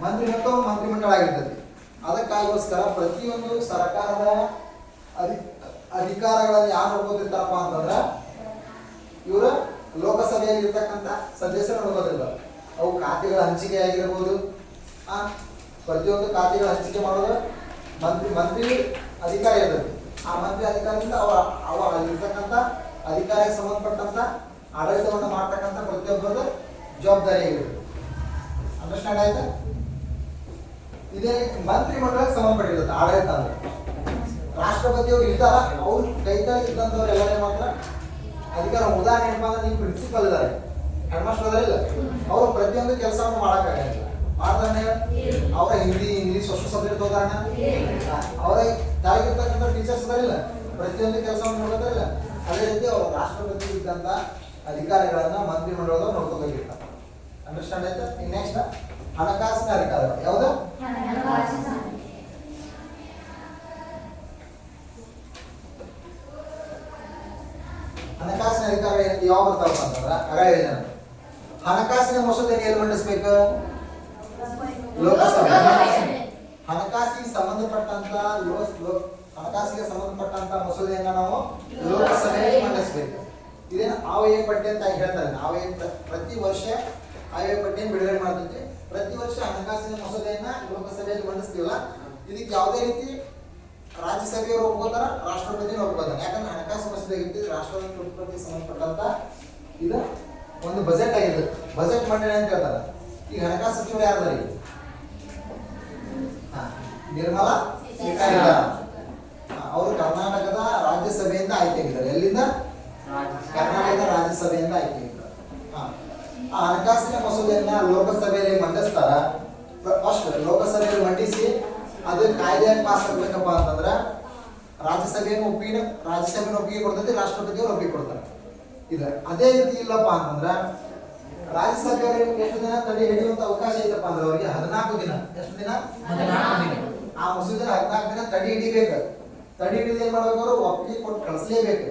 ಮಂತ್ರಿ ಮಂಡಳ ಆಗಿರ್ತದೆ. ಅದಕ್ಕಾಗೋಸ್ಕರ ಪ್ರತಿಯೊಂದು ಸರ್ಕಾರದ ಅಧಿಕಾರಗಳನ್ನು ಯಾರು ನೋಡ್ಕೋತಿರ್ತಾರಪ್ಪ ಅಂತಂದ್ರ ಇವರು ಲೋಕಸಭೆಯಲ್ಲಿ ಇರ್ತಕ್ಕಂಥ ಸದಸ್ಯರು ನೋಡ್ಕೋತಿರ್ತಾರೆ. ಅವು ಖಾತೆಗಳ ಹಂಚಿಕೆ ಆಗಿರ್ಬೋದು, ಪ್ರತಿಯೊಂದು ಖಾತೆಗಳ ಹಂಚಿಕೆ ಮಾಡೋದು ಮಂತ್ರಿ ಅಧಿಕಾರ ಇರ್ತದೆ. ಆ ಮಂತ್ರಿ ಅಧಿಕಾರದಿಂದ ಅವ ಇರ್ತಕ್ಕಂಥ ಅಧಿಕಾರಕ್ಕೆ ಸಂಬಂಧಪಟ್ಟಂತ ಆಡಳಿತವನ್ನು ಮಾಡ್ತಕ್ಕಂಥ ಪ್ರತಿಯೊಬ್ಬರದ ಜವಾಬ್ದಾರಿ ಆಗಿರುತ್ತೆ. ಅಂಡರ್ಸ್ಟ್ಯಾಂಡ್ ಆಯ್ತಾ? ಇದೇ ಮಂತ್ರಿ ಮಂಡಲಕ್ಕೆ ಸಂಬಂಧಪಟ್ಟಿರುತ್ತೆ ಆಡಳಿತ ಅಂದ್ರೆ. ರಾಷ್ಟ್ರಪತಿಯವರು ಇರ್ತಾರ, ಅವ್ರು ಕೈತಳಿ ಇದ್ದಂಥವ್ರೆಲ್ಲರೇ ಮಾತ್ರ ಅಧಿಕಾರ. ಉದಾಹರಣೆ ಏನಪ್ಪಾ ಅಂದ್ರೆ ನೀವು ಪ್ರಿನ್ಸಿಪಲ್ ಇದ್ದಾರೆ, ಹೆಡ್ ಮಾಸ್ಟರ್ ಅದಾರಿಲ್ಲ, ಅವರು ಪ್ರತಿಯೊಂದು ಕೆಲಸವನ್ನು ಮಾಡೋಕ್ಕಾಗಲ್ಲ. ಮಾಡ್ತಾನೆ ಅವರ ಹಿಂದಿ ಇಂಗ್ಲೀಷ್ ಹೊಸ ಸಬ್ಜೆಕ್ಟ್ ಹೋದಾರಣ, ಅವರ ತಾಯಿಗಿರ್ತಕ್ಕಂಥ ಟೀಚರ್ಸ್ ಅದಾರಿಲ್ಲ, ಪ್ರತಿಯೊಂದು ಕೆಲಸವನ್ನು ನೋಡೋದಾರಿಲ್ಲ. ಅದೇ ರೀತಿ ಅವರು ರಾಷ್ಟ್ರಪತಿ ಇದ್ದಂಥ ಅಧಿಕಾರಿಗಳನ್ನ ಮಂತ್ರಿ ಮಂಡಲದವ್ರು ನೋಡ್ಕೋಬೇಕಿರ್ತಾರೆ. ಅಂಡರ್ಸ್ಟ್ಯಾಂಡ್ ಆಯ್ತಾ? ಈಗ ನೆಕ್ಸ್ಟ್ ಹಣಕಾಸಿನ ಅಧಿಕಾರಗಳು ಯಾವುದು? ಹಣಕಾಸಿನ ಅಧಿಕಾರ ಯಾವ ಬರ್ತಾವಪ್ಪ ಅಂತಂದ್ರ ಹಣಕಾಸಿನ ಮಸೂದೆಯನ್ನು ಎಲ್ಲಿ ಮಂಡಿಸ್ಬೇಕು? ಲೋಕಸಭೆ. ಹಣಕಾಸಿಗೆ ಸಂಬಂಧಪಟ್ಟಂತ ಹಣಕಾಸಿಗೆ ಸಂಬಂಧಪಟ್ಟಂತ ಮಸೂದೆಯನ್ನ ನಾವು ಲೋಕಸಭೆಯಲ್ಲಿ ಮಂಡಿಸಬೇಕು. ಇದೇನು ಆವಯ ಪಟ್ಟಿ ಅಂತ ಹೇಳ್ತಾರೆ. ಆವಯ ಪ್ರತಿ ವರ್ಷ ಆವಯ ಪಟ್ಟಿಯನ್ನು ಬಿಡುಗಡೆ ಮಾಡ್ತೈತಿ. ಪ್ರತಿ ವರ್ಷ ಹಣಕಾಸಿನ ಮಸೂದೆಯನ್ನ ಲೋಕಸಭೆಯಲ್ಲಿ ಮಂಡಿಸ್ತೀವಲ್ಲ, ಇದಕ್ಕೆ ಯಾವುದೇ ರೀತಿ ರಾಜ್ಯಸಭೆಯವರು ಒಪ್ಕೋತಾರ, ರಾಷ್ಟ್ರಪತಿ ಒಪ್ಕೋತಾರ. ಯಾಕಂದ್ರೆ ಹಣಕಾಸು ಮಸೂದೆ ಇರ್ತಿದ್ರೆ ರಾಷ್ಟ್ರಪತಿ ಸಂಬಂಧಪಟ್ಟಂತ ಇದು ಒಂದು ಬಜೆಟ್ ಆಗಿದೆ. ಬಜೆಟ್ ಮಂಡನೆ ಅಂತ ಹೇಳ್ತಾರೆ. ಈಗ ಹಣಕಾಸು ಸಚಿವರು ಯಾರು? ನಿರ್ಮಲಾ ಸೀತಾರಾಮನ್. ಅವರು ಕರ್ನಾಟಕದ ರಾಜ್ಯಸಭೆಯಿಂದ ಆಯ್ಕೆಯಾಗಿದ್ದಾರೆ. ಎಲ್ಲಿಂದ? ಕರ್ನಾಟಕದ ರಾಜ್ಯಸಭೆಯಿಂದ ಆಯ್ಕೆಯಾಗಿದ್ದಾರೆ. ಆ ಹಣಕಾಸಿನ ಮಸೂದೆಯನ್ನ ಲೋಕಸಭೆಯಲ್ಲಿ ಮಂಡಿಸ್ತಾರ. ಫಸ್ಟ್ ಲೋಕಸಭೆಯಲ್ಲಿ ಮಂಡಿಸಿ ಅದು ಕಾಯ್ದೆಯನ್ನು ಪಾಸ್ ಆಗ್ಬೇಕಪ್ಪ ಅಂತಂದ್ರ ರಾಜ್ಯಸಭೆಯನ್ನು ಒಪ್ಪಿಗೆ ಕೊಡ್ತೈತಿ, ರಾಷ್ಟ್ರಪತಿಯವರು ಒಪ್ಪಿಗೆ ಕೊಡ್ತಾರೆ. ಇದು ಅದೇ ರೀತಿ ಇಲ್ಲಪ್ಪ ಅಂತಂದ್ರ ರಾಜ್ಯಸಭೆಯವರಿಗೆ ಎಷ್ಟು ದಿನ ತಡೆ ಹಿಡಿಯುವಂತ ಅವಕಾಶ ಐತಪ್ಪ ಅಂದ್ರೆ ಅವರಿಗೆ 14 ದಿನ. ಎಷ್ಟು ದಿನ? 14 ದಿನ. ಆ ಮಸೂದೆ 14 ದಿನ ತಡೆ ಹಿಡಿಬೇಕು. ತಡೆ ಹಿಡಿದು ಏನ್ ಮಾಡ್ಬೇಕು? ಅವರು ಒಪ್ಪಿಗೆ ಕೊಟ್ಟು ಕಳಿಸ್ಲೇಬೇಕು.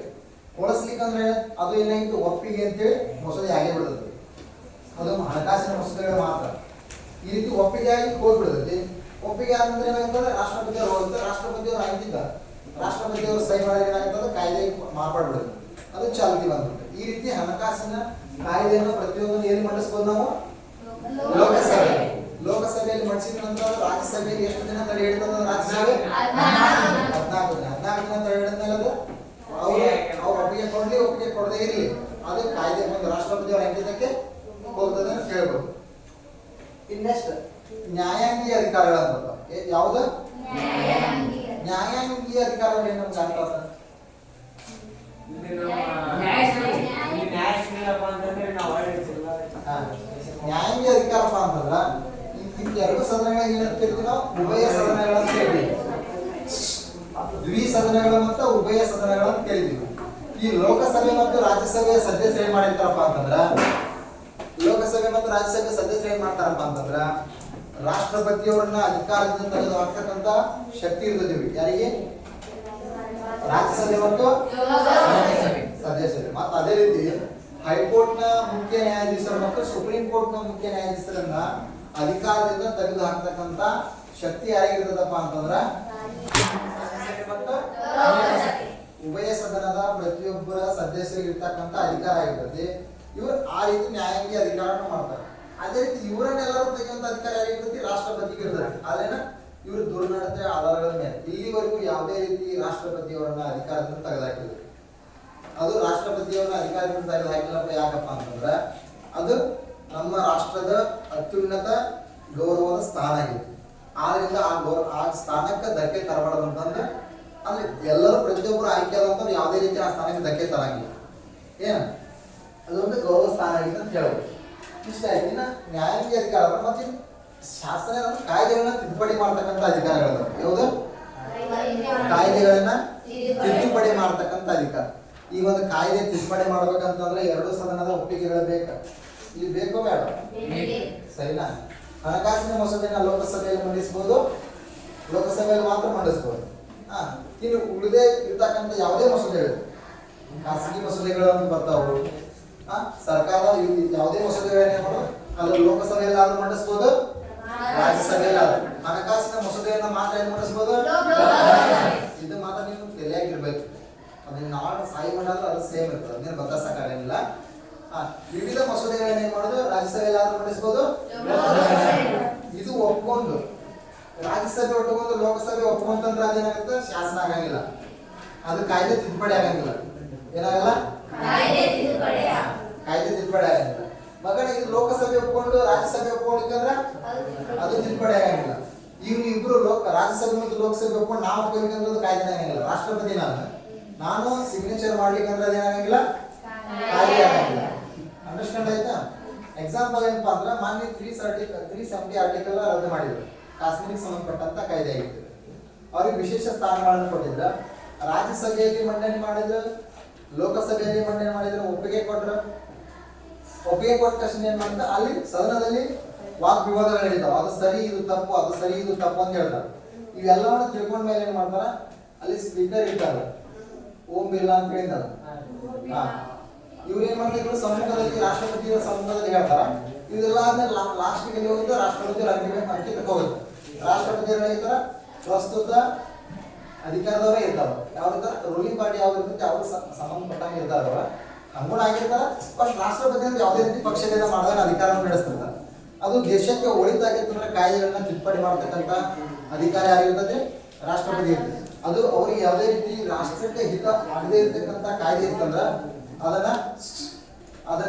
ಕೊಡಿಸ್ಲಿಕ್ಕಂದ್ರೆ ಅದು ಏನಾಗಿತ್ತು ಒಪ್ಪಿಗೆ ಅಂತೇಳಿ ಮಸೂದೆ ಆಗೇ ಬಿಡ್ತದೆ. ಅದು ಹಣಕಾಸಿನ ಮಸೂದೆಗಳು ಮಾತ್ರ. ಈ ರೀತಿ ಒಪ್ಪಿಗೆ ಆಗಿ ಹೋಗ್ಬಿಡ್ತೈತಿ. ಒಪ್ಪಿಗೆ ಆದ್ರೆ ಏನಾಗ್ತದೆ? ರಾಷ್ಟ್ರಪತಿಯವರು ಹೋಗ್ತಾರೆ. ರಾಷ್ಟ್ರಪತಿಯವರು ಆಗಿದ್ದ ರಾಷ್ಟ್ರಪತಿಯವರು ಸಹಿ ಮಾಡಿದ್ರೆ ಏನಾಗ್ತದೆ? ಕಾಯ್ದೆ ಮಾರ್ಪಾಡ್ಬಿಡುತ್ತೆ. ಅದು ಚಾಲ್ತಿ ಬಂದ್ಬಿಡುತ್ತೆ. ಈ ರೀತಿ ಹಣಕಾಸಿನ ಕಾಯ್ದೆಯನ್ನು ಪ್ರತಿಯೊಂದನ್ನು ಎಲ್ಲಿ ಮಂಡಿಸ್ಬೋದು ನಾವು? ಲೋಕಸಭೆ. ಲೋಕಸಭೆಯಲ್ಲಿ ಮಂಡಿಸಿದ ನಂತರ ರಾಜ್ಯಸಭೆಯಲ್ಲಿ ಎಷ್ಟು ದಿನ ತಡೆ ಹಿಡಿತದ? ರಾಜ್ಯಸಭೆ 14 ದಿನ. 14 ದಿನ ತಡೆ ಹಿಡಿದ್ಮೇಲೆ ಅದು ಅವ್ರು ಒಪ್ಪಿಗೆ ಕೊಡ್ಲಿ ಒಪ್ಪಿಗೆ ಕೊಡದೇ ಇರಲಿ, ಅದು ಕಾಯ್ದೆ ಬಂದು ರಾಷ್ಟ್ರಪತಿಯವರ ಅಂಕಿತಕ್ಕೆ ಹೋಗ್ತದೆ ಅಂತ ಹೇಳ್ಬೋದು. ಇನ್ನೆಸ್ಟ್ ನ್ಯಾಯಾಂಗೀಯ ಅಧಿಕಾರಗಳಂತ ಬರ್ತಾವೆ. ಯಾವುದು? ನ್ಯಾಯಾಂಗೀಯ ಅಧಿಕಾರಗಳು ಏನು ನಮ್ಗೆ ಆಗ್ತದೆ? ನ್ಯಾಯಾಂಗೀಯ ಅಧಿಕಾರಪ್ಪ ಅಂತಂದ್ರ ಎರಡು ಸದನಗಳಿಗೆ ಏನಂತ ಕರಿತೀವಿ ನಾವು? ಉಭಯ ಸದನಗಳಂತ ಹೇಳ್ತೀವಿ. ದ್ವಿಸದನಗಳು ಮತ್ತು ಉಭಯ ಸದನಗಳಂತ ಕರಿತೀವಿ. ಈ ಲೋಕಸಭೆ ಮತ್ತು ರಾಜ್ಯಸಭೆಯ ಸದಸ್ಯರು ಏನ್ ಮಾಡಿರ್ತಾರಪ್ಪ ಅಂತಂದ್ರ ಲೋಕಸಭೆ ಮತ್ತು ರಾಜ್ಯಸಭೆ ಸದಸ್ಯರು ಏನ್ ಮಾಡ್ತಾರಪ್ಪ ಅಂತಂದ್ರ ರಾಷ್ಟ್ರಪತಿಯವರನ್ನ ಅಧಿಕಾರದಿಂದ ತೆಗೆದು ಹಾಕ್ತಕ್ಕಂತ ಶಕ್ತಿ ಇರ್ತದೆ ಯಾರಿಗೆ? ರಾಜ್ಯಸಭೆ ಮತ್ತು ಸದಸ್ಯರು. ಮತ್ತು ಅದೇ ರೀತಿ ಹೈಕೋರ್ಟ್ನ ಮುಖ್ಯ ನ್ಯಾಯಾಧೀಶರು ಮತ್ತು ಸುಪ್ರೀಂ ಕೋರ್ಟ್ನ ಮುಖ್ಯ ನ್ಯಾಯಾಧೀಶರನ್ನ ಅಧಿಕಾರದಿಂದ ತೆಗೆದು ಹಾಕ್ತಕ್ಕಂತ ಶಕ್ತಿ ಯಾರಿಗಿರ್ತದಪ್ಪ ಅಂತಂದ್ರ ಮತ್ತು ಉಭಯ ಸದನದ ಪ್ರತಿಯೊಬ್ಬರ ಸದಸ್ಯರಿಗೆ ಇರ್ತಕ್ಕಂಥ ಅಧಿಕಾರ ಆಗಿರ್ತದೆ. ಇವರು ಆ ರೀತಿ ನ್ಯಾಯಾಂಗೀಯ ಅಧಿಕಾರವನ್ನು ಮಾಡ್ತಾರೆ. ಅದೇ ರೀತಿ ಇವರನ್ನೆಲ್ಲರೂ ತೆಗೆಯುವಂತ ಅಧಿಕಾರ ಯಾರಿರ್ತದೆ? ರಾಷ್ಟ್ರಪತಿಗೆ ಇರ್ತದೆ. ಅಲ್ಲೇನ ಇವರು ದುರ್ನಡತೆ ಆಧಾರಗಳ ಮೇಲೆ ಇಲ್ಲಿವರೆಗೂ ಯಾವುದೇ ರೀತಿ ರಾಷ್ಟ್ರಪತಿಯವರನ್ನ ಅಧಿಕಾರದಿಂದ ತೆಗೆದುಹಾಕಿದ್ರು. ಅದು ರಾಷ್ಟ್ರಪತಿಯವರನ್ನ ಅಧಿಕಾರದಿಂದ ತೆಗೆದುಹಾಕಿಲ್ಲಪ್ಪ ಯಾಕಪ್ಪ ಅಂತಂದ್ರೆ ಅದು ನಮ್ಮ ರಾಷ್ಟ್ರದ ಅತ್ಯುನ್ನತ ಗೌರವದ ಸ್ಥಾನ ಆಗಿದೆ. ಆದ್ರಿಂದ ಆ ಸ್ಥಾನಕ್ಕೆ ಧಕ್ಕೆ ತರಬಾರ್ದು ಅಂತಂದ್ರೆ ಅಂದ್ರೆ ಎಲ್ಲರೂ ಪ್ರತಿಯೊಬ್ಬರು ಆಯ್ಕೆ ಆದಂತವ್ರು ಯಾವುದೇ ರೀತಿ ಆ ಸ್ಥಾನಕ್ಕೆ ಧಕ್ಕೆ ತರಂಗಿಲ್ಲ. ಏನು ಅದೊಂದು ಗೌರವ ಸ್ಥಾನ ಆಗಿದೆ ಅಂತ ಹೇಳ್ಬೋದು. ಇಷ್ಟ ಆಯ್ತು. ಇನ್ನು ನ್ಯಾಯಾಂಗೀಯ ಅಧಿಕಾರ ಮತ್ತೆ ಶಾಸನ ಕಾಯ್ದೆಗಳನ್ನ ತಿದ್ದುಪಡಿ ಮಾಡ್ತಕ್ಕಂಥ ಅಧಿಕಾರಗಳು ಯಾವುದು? ಕಾಯ್ದೆಗಳನ್ನ ತಿದ್ದುಪಡಿ ಮಾಡ್ತಕ್ಕಂಥ ಅಧಿಕಾರ. ಈ ಒಂದು ಕಾಯ್ದೆ ತಿದ್ದುಪಡಿ ಮಾಡ್ಬೇಕಂತಂದ್ರೆ ಎರಡು ಸದನದ ಒಪ್ಪಿಗೆಗಳು ಬೇಕು. ಇಲ್ಲಿ ಬೇಕೋ ಬೇಡ? ಸರಿನಾ? ಹಣಕಾಸಿನ ಮಸೂದೆನ ಲೋಕಸಭೆಯಲ್ಲಿ ಮಂಡಿಸಬಹುದು, ಲೋಕಸಭೆಯಲ್ಲಿ ಮಾತ್ರ ಮಂಡಿಸಬಹುದು. ಇನ್ನು ಉಳಿದೇ ಇರ್ತಕ್ಕಂಥ ಯಾವುದೇ ಮಸೂದೆಗಳು, ಖಾಸಗಿ ಮಸೂದೆಗಳನ್ನು ಬರ್ತಾವು, ಸರ್ಕಾರದ ಯಾವುದೇ ಮಸೂದೆಗಳನ್ನೇ ಮಾಡೋದು ಅದು ಲೋಕಸಭೆಯಲ್ಲಿ ಆದ್ರೂ ಮಂಡಿಸಬಹುದು, ರಾಜ್ಯಸಭೆಯಲ್ಲಿ ಆದ್ರೂ. ಹಣಕಾಸಿನ ಮಸೂದೆಯನ್ನ ಮಾತ್ರ ಏನು ಮಂಡಿಸಬಹುದು? ಇದು ಮಾತ್ರ ನೀವು ತಲೆಯಾಗಿರ್ಬೇಕು. ಅದನ್ನ ನಾಳೆ ಸಾಯಿ ಮಾಡಿದ್ರೆ ಅದು ಸೇಮ್ ಇರ್ತದೆ, ಅದೇನು ಬದಲಾಯಿಸಕ್ಕಾಗಂಗಿಲ್ಲ. ವಿವಿಧ ಮಸೂದೆಗಳನ್ನ ಏನ್ ಮಾಡೋದು? ರಾಜ್ಯಸಭೆಯಲ್ಲಿ ಆದ್ರೂ ಮಂಡಿಸಬಹುದು. ಇದು ಒಪ್ಕೊಂಡು ರಾಜ್ಯಸಭೆ ಒಪ್ಪಿಕೊಂಡು ಲೋಕಸಭೆ ಒಪ್ಕೊಂತಂದ್ರೆ ಅದೇನಾಗುತ್ತೆ? ಶಾಸನ ಆಗಂಗಿಲ್ಲ, ಅದು ಕಾಯ್ದೆ ತಿದ್ದುಪಡಿ ಆಗಂಗಿಲ್ಲ. ಏನಾಗಲ್ಲ? ಕಾಯ್ದೆ ತಿದ್ದುಪಡಿ ಆಗಂಗಿಲ್ಲ. ಮಗನ ಇದು ಲೋಕಸಭೆ ಒಪ್ಕೊಂಡು ರಾಜ್ಯಸಭೆ ಒಪ್ಕೊಂಡಿಕ್ಕಂದ್ರೆ ಅದು ತಿದ್ದುಪಡಿ ಆಗಂಗಿಲ್ಲ. ಇವ್ರು ಇಬ್ರು ರಾಜ್ಯಸಭೆ ಮತ್ತು ಲೋಕಸಭೆ ಒಪ್ಕೊಂಡು ನಾವು ಒಪ್ಕೊಬೇಕಂದ್ರೆ ಅದು ಕಾಯ್ದೆ ಆಗಂಗಿಲ್ಲ. ರಾಷ್ಟ್ರಪತಿ ನಾನು ಸಿಗ್ನೇಚರ್ ಮಾಡ್ಲಿಕ್ಕಂದ್ರೆ ಅದೇನಾಗಂಗಿಲ್ಲ, ಕಾಯ್ದೆ ಆಗಂಗಿಲ್ಲ. ಅಂಡರ್ಸ್ಟ್ಯಾಂಡ್ ಆಯ್ತಾ? ಎಕ್ಸಾಂಪಲ್ ಏನಪ್ಪಾ ಅಂದ್ರೆ ಮಾನ್ಯ 370 ಆರ್ಟಿಕಲ್ ರದ್ದು ಮಾಡಿದ್ರು. ಕಾಶ್ಮೀರಿಗೆ ಸಂಬಂಧಪಟ್ಟಂತ ಕಾಯ್ದೆ ಆಗಿತ್ತು. ಅವ್ರಿಗೆ ವಿಶೇಷ ಸ್ಥಾನಗಳನ್ನು ಕೊಟ್ಟಿದ್ರು. ರಾಜ್ಯಸಭೆಯಲ್ಲಿ ಮಂಡನೆ ಮಾಡಿದ್ರು, ಲೋಕಸಭೆಯಲ್ಲಿ ಮಂಡನೆ ಮಾಡಿದ್ರು, ಒಪ್ಪಿಗೆ ಕೊಟ್ಟರು. ಒಪ್ಪಿಗೆ ಕೊಟ್ಟ ತಕ್ಷಣ ಏನ್ ಮಾಡಿದ್ರು? ಅಲ್ಲಿ ಸದನದಲ್ಲಿ ವಾಗ್ವಿವಾದಗಳು ನಡೀತಾವ. ಅದು ಸರಿ, ಇದು ತಪ್ಪು, ಅದು ಸರಿ, ಇದು ತಪ್ಪು ಅಂತ ಹೇಳ್ತಾರೆ. ಇವೆಲ್ಲವನ್ನು ತಿಳ್ಕೊಂಡ ಮೇಲೆ ಏನ್ ಮಾಡ್ತಾರ? ಅಲ್ಲಿ ಸ್ಪೀಕರ್ ಇರ್ತಾರೆ, ಓಂ ಬಿರ್ಲಾ ಅಂತ ಹೇಳಿದಾರ. ಇವ್ರು ಏನ್ ಮಾಡ್ತಿದ್ರು? ಸಮ್ಮುಖದಲ್ಲಿ ರಾಷ್ಟ್ರಪತಿಗಳ ಸಮ್ಮುಖದಲ್ಲಿ ಹೇಳ್ತಾರ. ಇದೆಲ್ಲ ಆದ್ಮೇಲೆ ಲಾಸ್ಟ್ಗೆ ಹೋಗಿದ್ದು ರಾಷ್ಟ್ರಪತಿ ಅಂಕಿತ ಹೋಗುತ್ತೆ. ರಾಷ್ಟ್ರಪತಿ ಹೇಳ್ತಾರ ಪ್ರಸ್ತುತ ಅಧಿಕಾರದವರೇ ಇರ್ತಾರ. ಯಾವ್ದಿರ್ತಾರ? ರೂಲಿಂಗ್ ಪಾರ್ಟಿ ಯಾವ್ದು ಇರ್ತೈತೆ ಅವ್ರು ಸಂಬಂಧಪಟ್ಟಂಗೆ ಇರ್ತಾರ. ಹಂಗೂ ಆಗಿರ್ತಾರ. ಫಸ್ಟ್ ರಾಷ್ಟ್ರಪತಿ ಅಂತ ಯಾವುದೇ ರೀತಿ ಪಕ್ಷದಿಂದ ಮಾಡಿದಾಗ ಅಧಿಕಾರವನ್ನು ನಡೆಸ್ತಿರ್ತಾರೆ. ಅದು ದೇಶಕ್ಕೆ ಒಳಿತಾಗಿರ್ತಂದ್ರೆ ಕಾಯ್ದೆಗಳನ್ನ ತಿದ್ದುಪಡಿ ಮಾಡ್ತಕ್ಕಂಥ ಅಧಿಕಾರ ಯಾರಿರ್ತದೆ? ರಾಷ್ಟ್ರಪತಿ ಇರ್ತದೆ. ಅದು ಅವ್ರಿಗೆ ಯಾವುದೇ ರೀತಿ ರಾಷ್ಟ್ರಕ್ಕೆ ಹಿತ ಆಗದೇ ಇರ್ತಕ್ಕಂಥ ಕಾಯ್ದೆ ಇರ್ತಂದ್ರೆ ಅದನ್ನ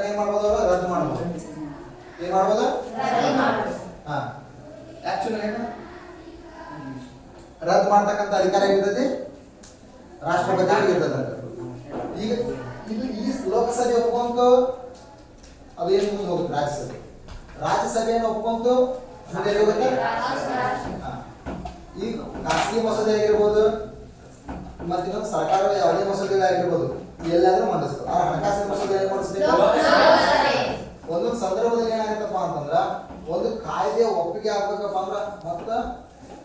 ಏನ್ ಮಾಡ್ಬೋದು? ಅವರು ರದ್ದು ಮಾಡ್ಬೋದು. ಏನ್ ಮಾಡ್ಬೋದು? ಆಕ್ಚುಲಿ ಏನು ರದ್ದು ಮಾಡ್ತಕ್ಕಂಥ ಅಧಿಕಾರ ಇರ್ತದೆ ರಾಷ್ಟ್ರಪತಿ ಇರ್ತದೆ. ಈಗ ಇದು ಈ ಲೋಕಸಭೆ ಒಪ್ಕೊಂತು ಅದು ಏನು ಮುಂದೆ ಹೋಗುತ್ತೆ? ರಾಜ್ಯಸಭೆ. ರಾಜ್ಯಸಭೆಯನ್ನು ಒಪ್ಕೊಂತು ಮುಂದೆ ಹೋಗುತ್ತೆ. ಈ ಖಾಸಗಿ ಮಸೂದೆ ಆಗಿರ್ಬೋದು ಮತ್ತೆ ಇನ್ನೊಂದು ಸರ್ಕಾರದ ಯಾವುದೇ ಮಸೂದೆ ಆಗಿರ್ಬೋದು ಎಲ್ಲಾದ್ರೂ ಮಂಡಿಸ್ತಾರೆ. ಆ ಹಣಕಾಸಿನ ಮಸೂದೆ ಏನ್ ಮಾಡಿಸ್ಬೇಕು? ಒಂದೊಂದು ಸಂದರ್ಭದಲ್ಲಿ ಏನಾಗತ್ತಪ್ಪ ಅಂತಂದ್ರ ಒಂದು ಕಾಯ್ದೆ ಒಪ್ಪಿಗೆ ಆಗ್ಬೇಕಪ್ಪ ಅಂದ್ರ ಮತ್ತ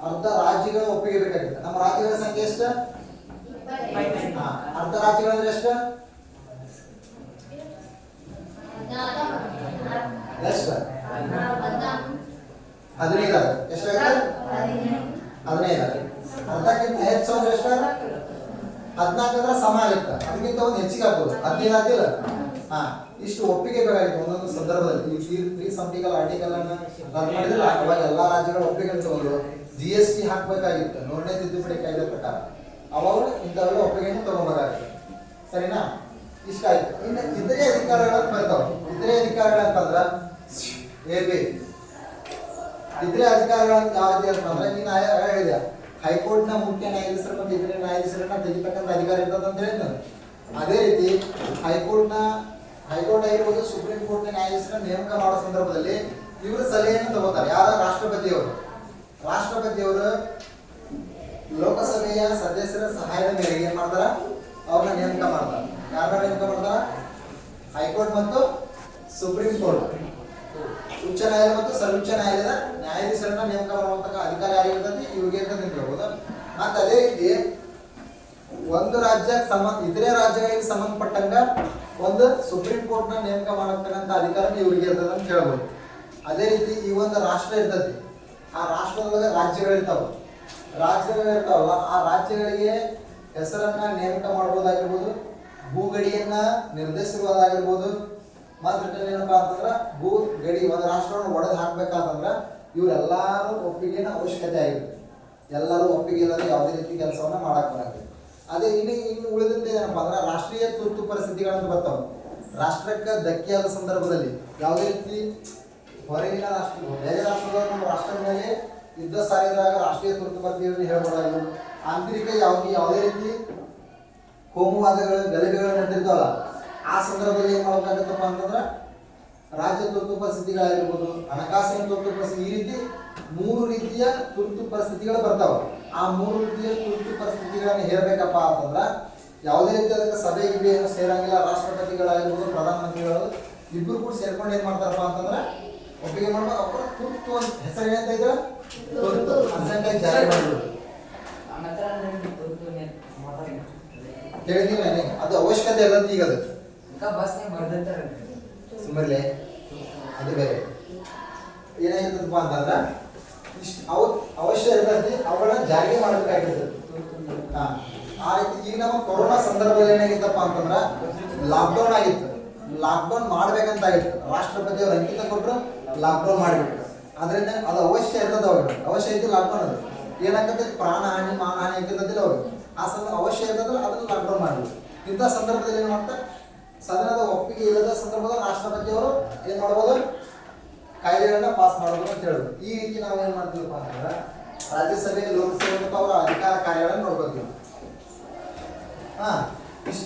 ಅರ್ಧ ರಾಜ್ಯಗಳ ಒಪ್ಪಿಗೆ ಬೇಕಾಗುತ್ತೆ. ನಮ್ಮ ರಾಜ್ಯಗಳ ಸಂಖ್ಯೆ ಎಷ್ಟು? ಅರ್ಧ ರಾಜ್ಯಗಳಂದ್ರೆ ಎಷ್ಟು? ಎಷ್ಟು? 15. ಎಷ್ಟಾಗುತ್ತೆ? 15. ಅರ್ಧಕ್ಕಿಂತ ಹೆಚ್ಚು ಅಂದ್ರೆ ಎಷ್ಟು? 14 ಅಂದ್ರೆ ಸಮ ಆಗುತ್ತೆ. ಅದಕ್ಕಿಂತ ಒಂದು ಹೆಚ್ಚಿಗೆ ಆಗ್ಬೋದು. 15 ಆಗ್ತಿಲ್ಲ. ಇಷ್ಟು ಒಪ್ಪಿಗೆ ಬೇಕಾಗಿತ್ತು ಒಂದೊಂದು ಸಂದರ್ಭದಲ್ಲಿ. ಈ 370 ಆರ್ಟಿಕಲ್ ಅನ್ನ ರದ್ದು ಮಾಡಿದ್ರೆ ಅವಾಗ ಎಲ್ಲಾ ರಾಜ್ಯಗಳ ಒಪ್ಪಿಗೆ ತಗೊಂಡು GST ಹಾಕ್ಬೇಕಾಗಿತ್ತು, ನೋಂದಣಿ ತಿದ್ದುಪಡಿ ಕಾಯ್ದೆ ಪ್ರಕಾರ. ಅವಾಗ ಇಂಥವೆಲ್ಲ ಒಪ್ಪಿಗೆಯನ್ನು ತಗೊಂಡ್ಬೇಕಾಗಿತ್ತು. ಸರಿನಾ? ಇಷ್ಟ ಆಯ್ತು. ಇನ್ನು ಇತರೆ ಅಧಿಕಾರಗಳನ್ನು ಬರ್ತಾವ. ಇತರೆ ಅಧಿಕಾರಗಳಂತಂದ್ರ ಇತರೆ ಅಧಿಕಾರಗಳಂತ ಯಾವ ರೀತಿ ಅಂತಂದ್ರೆ ನೀನು ಹೇಳಿದೆ ಹೈಕೋರ್ಟ್ನ ಮುಖ್ಯ ನ್ಯಾಯಾಧೀಶರು ಮತ್ತು ಇತರೆ ನ್ಯಾಯಾಧೀಶರನ್ನ ತೆಗಿತಕ್ಕಂಥ ಅಧಿಕಾರ ಇರ್ತದೆ ಅಂತ ಹೇಳಿದ್ರು. ಅದೇ ರೀತಿ ಹೈಕೋರ್ಟ್ ಆಗಿರ್ಬೋದು, ಸುಪ್ರೀಂ ಕೋರ್ಟ್ನ ನ್ಯಾಯಾಧೀಶರನ್ನ ನೇಮಕ ಮಾಡೋ ಸಂದರ್ಭದಲ್ಲಿ ಇವರು ಸಲಹೆಯನ್ನು ತಗೋತಾರೆ. ಯಾರ? ರಾಷ್ಟ್ರಪತಿಯವರು. ರಾಷ್ಟ್ರಪತಿಯವರು ಲೋಕಸಭೆಯ ಸದಸ್ಯರ ಸಹಾಯದ ಮೇರೆಗೆ ಏನ್ ಮಾಡ್ತಾರ? ಅವ್ರನ್ನ ನೇಮಕ ಮಾಡ್ತಾರೆ. ಯಾರನ್ನ ನೇಮಕ ಮಾಡ್ತಾರ? ಹೈಕೋರ್ಟ್ ಮತ್ತು ಸುಪ್ರೀಂ ಕೋರ್ಟ್, ಉಚ್ಚ ನ್ಯಾಯಾಲಯ ಮತ್ತು ಸರ್ವೋಚ್ಚ ನ್ಯಾಯಾಲಯದ ನ್ಯಾಯಾಧೀಶರನ್ನ ನೇಮಕ ಮಾಡುವಂತಹ ಅಧಿಕಾರ ಯಾರಿರ್ತದೆ? ಇವ್ರಿಗೆ ಅಂತ ಹೇಳ್ಬೋದು. ಮತ್ತೆ ಅದೇ ರೀತಿ ಒಂದು ರಾಜ್ಯಕ್ಕೆ ಇತರೆ ರಾಜ್ಯಗಳಿಗೆ ಸಂಬಂಧಪಟ್ಟಂಗ ಒಂದು ಸುಪ್ರೀಂ ಕೋರ್ಟ್ ನ ನೇಮಕ ಮಾಡತಕ್ಕಂಥ ಅಧಿಕಾರ ಇವ್ರಿಗೆ ಇರ್ತದೆ ಅಂತ ಹೇಳ್ಬೋದು. ಅದೇ ರೀತಿ ಈ ಒಂದು ರಾಷ್ಟ್ರ ಇರ್ತದೆ, ಆ ರಾಷ್ಟ್ರದೊಳಗೆ ರಾಜ್ಯಗಳಿರ್ತಾವಲ್ಲ, ಆ ರಾಜ್ಯಗಳಿಗೆ ಹೆಸರನ್ನ ನೇಮಕ ಮಾಡ್ಬೋದಾಗಿರ್ಬೋದು, ಭೂಗಡಿಯನ್ನ ನಿರ್ದೇಶಿಸಬಹುದಾಗಿರ್ಬೋದು. ಮತ್ತೆ ಏನಪ್ಪಾ ಅಂತಂದ್ರ ಭೂ ಗಡಿ ಒಂದು ರಾಷ್ಟ್ರವನ್ನು ಒಡೆದು ಹಾಕ್ಬೇಕಾದಂದ್ರ ಇವರೆಲ್ಲಾರು ಒಪ್ಪಿಗೆನ ಅವಶ್ಯಕತೆ ಆಗಿರುತ್ತೆ. ಎಲ್ಲರೂ ಒಪ್ಪಿಗೆ ಇಲ್ಲದೆ ಯಾವುದೇ ರೀತಿ ಕೆಲಸವನ್ನ ಮಾಡಕ್ ಬರಂಗಿಲ್ಲ. ಅದೇ ಇನ್ನು ಉಳಿದಂತೆ ಏನಪ್ಪಾ ಅಂದ್ರೆ ರಾಷ್ಟ್ರೀಯ ತುರ್ತು ಪರಿಸ್ಥಿತಿಗಳಂತ ಬರ್ತಾವೆ. ರಾಷ್ಟ್ರಕ್ಕೆ ಧಕ್ಕೆಯಾದ ಸಂದರ್ಭದಲ್ಲಿ ಯಾವುದೇ ರೀತಿ ಹೊರಗಿನ ರಾಷ್ಟ್ರ ಬೇರೆ ರಾಷ್ಟ್ರದವರು ನಮ್ಮ ರಾಷ್ಟ್ರದ ಮೇಲೆ ಯುದ್ಧ ಸಾರಿದಾಗ ರಾಷ್ಟ್ರೀಯ ತುರ್ತು ಪರಿಸ್ಥಿತಿಗಳನ್ನು ಹೇಳ್ಬೋದಾಗಿಲ್ಲ. ಆಂತರಿಕ ಯಾವುದೇ ರೀತಿ ಕೋಮುವಾದಗಳು ಗಲಭೆಗಳು ನಡೆದಿರ್ತಾವಲ್ಲ, ಆ ಸಂದರ್ಭದಲ್ಲಿ ಏನ್ ಮಾಡ್ಬೇಕಾಗತ್ತಪ್ಪ ಅಂತಂದ್ರೆ ರಾಜ್ಯ ತುರ್ತು ಪರಿಸ್ಥಿತಿಗಳಾಗಿರ್ಬೋದು, ಹಣಕಾಸಿನ ತುರ್ತು ಪರಿಸ್ಥಿತಿ, ಈ ರೀತಿ 3 ರೀತಿಯ ತುರ್ತು ಪರಿಸ್ಥಿತಿಗಳು ಬರ್ತಾವ. ಆ 3 ರೀತಿಯ ತುರ್ತು ಪರಿಸ್ಥಿತಿಗಳನ್ನ ಹೇರ್ಬೇಕಪ್ಪ ಅಂತಂದ್ರ ಯಾವುದೇ ರೀತಿ ಅದಕ್ಕೆ ಸಭೆ ಗಿಭೆ ಏನು ಸೇರಂಗಿಲ್ಲ. ರಾಷ್ಟ್ರಪತಿಗಳಾಗಿರ್ಬೋದು, ಪ್ರಧಾನಮಂತ್ರಿಗಳು ಇಬ್ರು ಕೂಡ ಸೇರ್ಕೊಂಡು ಏನ್ ಮಾಡ್ತಾರಪ್ಪ ಅಂತಂದ್ರ ಒಪ್ಪಿಗೆ ಮಾಡ್ಬೇಕು. ಅವ್ರ ತುರ್ತು ಅಂತ ಹೆಸರು ಏನಂತ ಇದ್ರೆ ತುರ್ತು ಅರ್ಜೆಂಟಾಗಿ ಜಾರಿ ಮಾಡ್ಬೋದು. ನಮ್ಮ ಹತ್ರ ಮಾತಾಡಿ ತಿಳಿದಿಲ್ಲ ಅದು ಅವಶ್ಯಕತೆ ಇರತ್ತೆ. ಈಗ ಅದು ಬಸ್ನೇ ಬರ್ದಿರ್ತಾರೆ ಸುಮ್ಮನೆ ಅದು ಬೇರೆ ಏನಾಗಿರ್ತದಪ್ಪ ಅಂತಂದ್ರ ಇಷ್ಟು ಅವಶ್ಯ ಇರ್ತೈತಿ, ಅವುಗಳನ್ನ ಜಾರಿಗೆ ಮಾಡಬೇಕಾಗಿರ್ತದೆ. ಆ ರೀತಿ ಈಗ ನಮ್ಮ ಕೊರೋನಾ ಸಂದರ್ಭದಲ್ಲಿ ಏನಾಗಿತ್ತಪ್ಪ ಅಂತಂದ್ರ ಲಾಕ್ಡೌನ್ ಆಗಿತ್ತು. ಲಾಕ್ಡೌನ್ ಮಾಡ್ಬೇಕಂತ ಆಗಿತ್ತು. ರಾಷ್ಟ್ರಪತಿ ಅವ್ರು ಅಂಕಿತ ಕೊಟ್ಟರು, ಲಾಕ್ಡೌನ್ ಮಾಡಿಬಿಟ್ರು. ಅದರಿಂದ ಅದು ಅವಶ್ಯ ಇರ್ತದೆ. ಅವಾಗ ಅವಶ್ಯ ಐತಿ ಲಾಕ್ಡೌನ್. ಅದು ಏನಾಗತ್ತೆ, ಪ್ರಾಣ ಹಾನಿ ಮಾನಹಾನಿ ಆಗಿರ್ತದಿಲ್ಲ ಅವಾಗ. ಆ ಅವಶ್ಯ ಇರ್ತದಲ್ಲ ಅದನ್ನ ಲಾಕ್ಡೌನ್ ಮಾಡಿದ್ರು. ಇಂಥ ಸಂದರ್ಭದಲ್ಲಿ ಏನು ಮಾಡ್ತಾರೆ, ಸದನದ ಒಪ್ಪಿಗೆ ಇಲ್ಲದ ಸಂದರ್ಭದಲ್ಲಿ ರಾಷ್ಟ್ರಪತಿಯವರು ಏನ್ ಮಾಡ್ಬೋದು, ಕಾಯ್ದೆಗಳನ್ನ ಪಾಸ್ ಮಾಡೋದು ಅಂತ ಹೇಳುದು. ಈ ರೀತಿ ನಾವು ಏನ್ ಮಾಡ್ತೀವಪ್ಪ ಅಂತಂದ್ರೆ ರಾಜ್ಯಸಭೆ ಲೋಕಸಭೆ ಮತ್ತು ಅವರ ಅಧಿಕಾರ ಕಾರ್ಯಗಳನ್ನು ನೋಡ್ಕೊತೀವಿ. ಇಷ್ಟ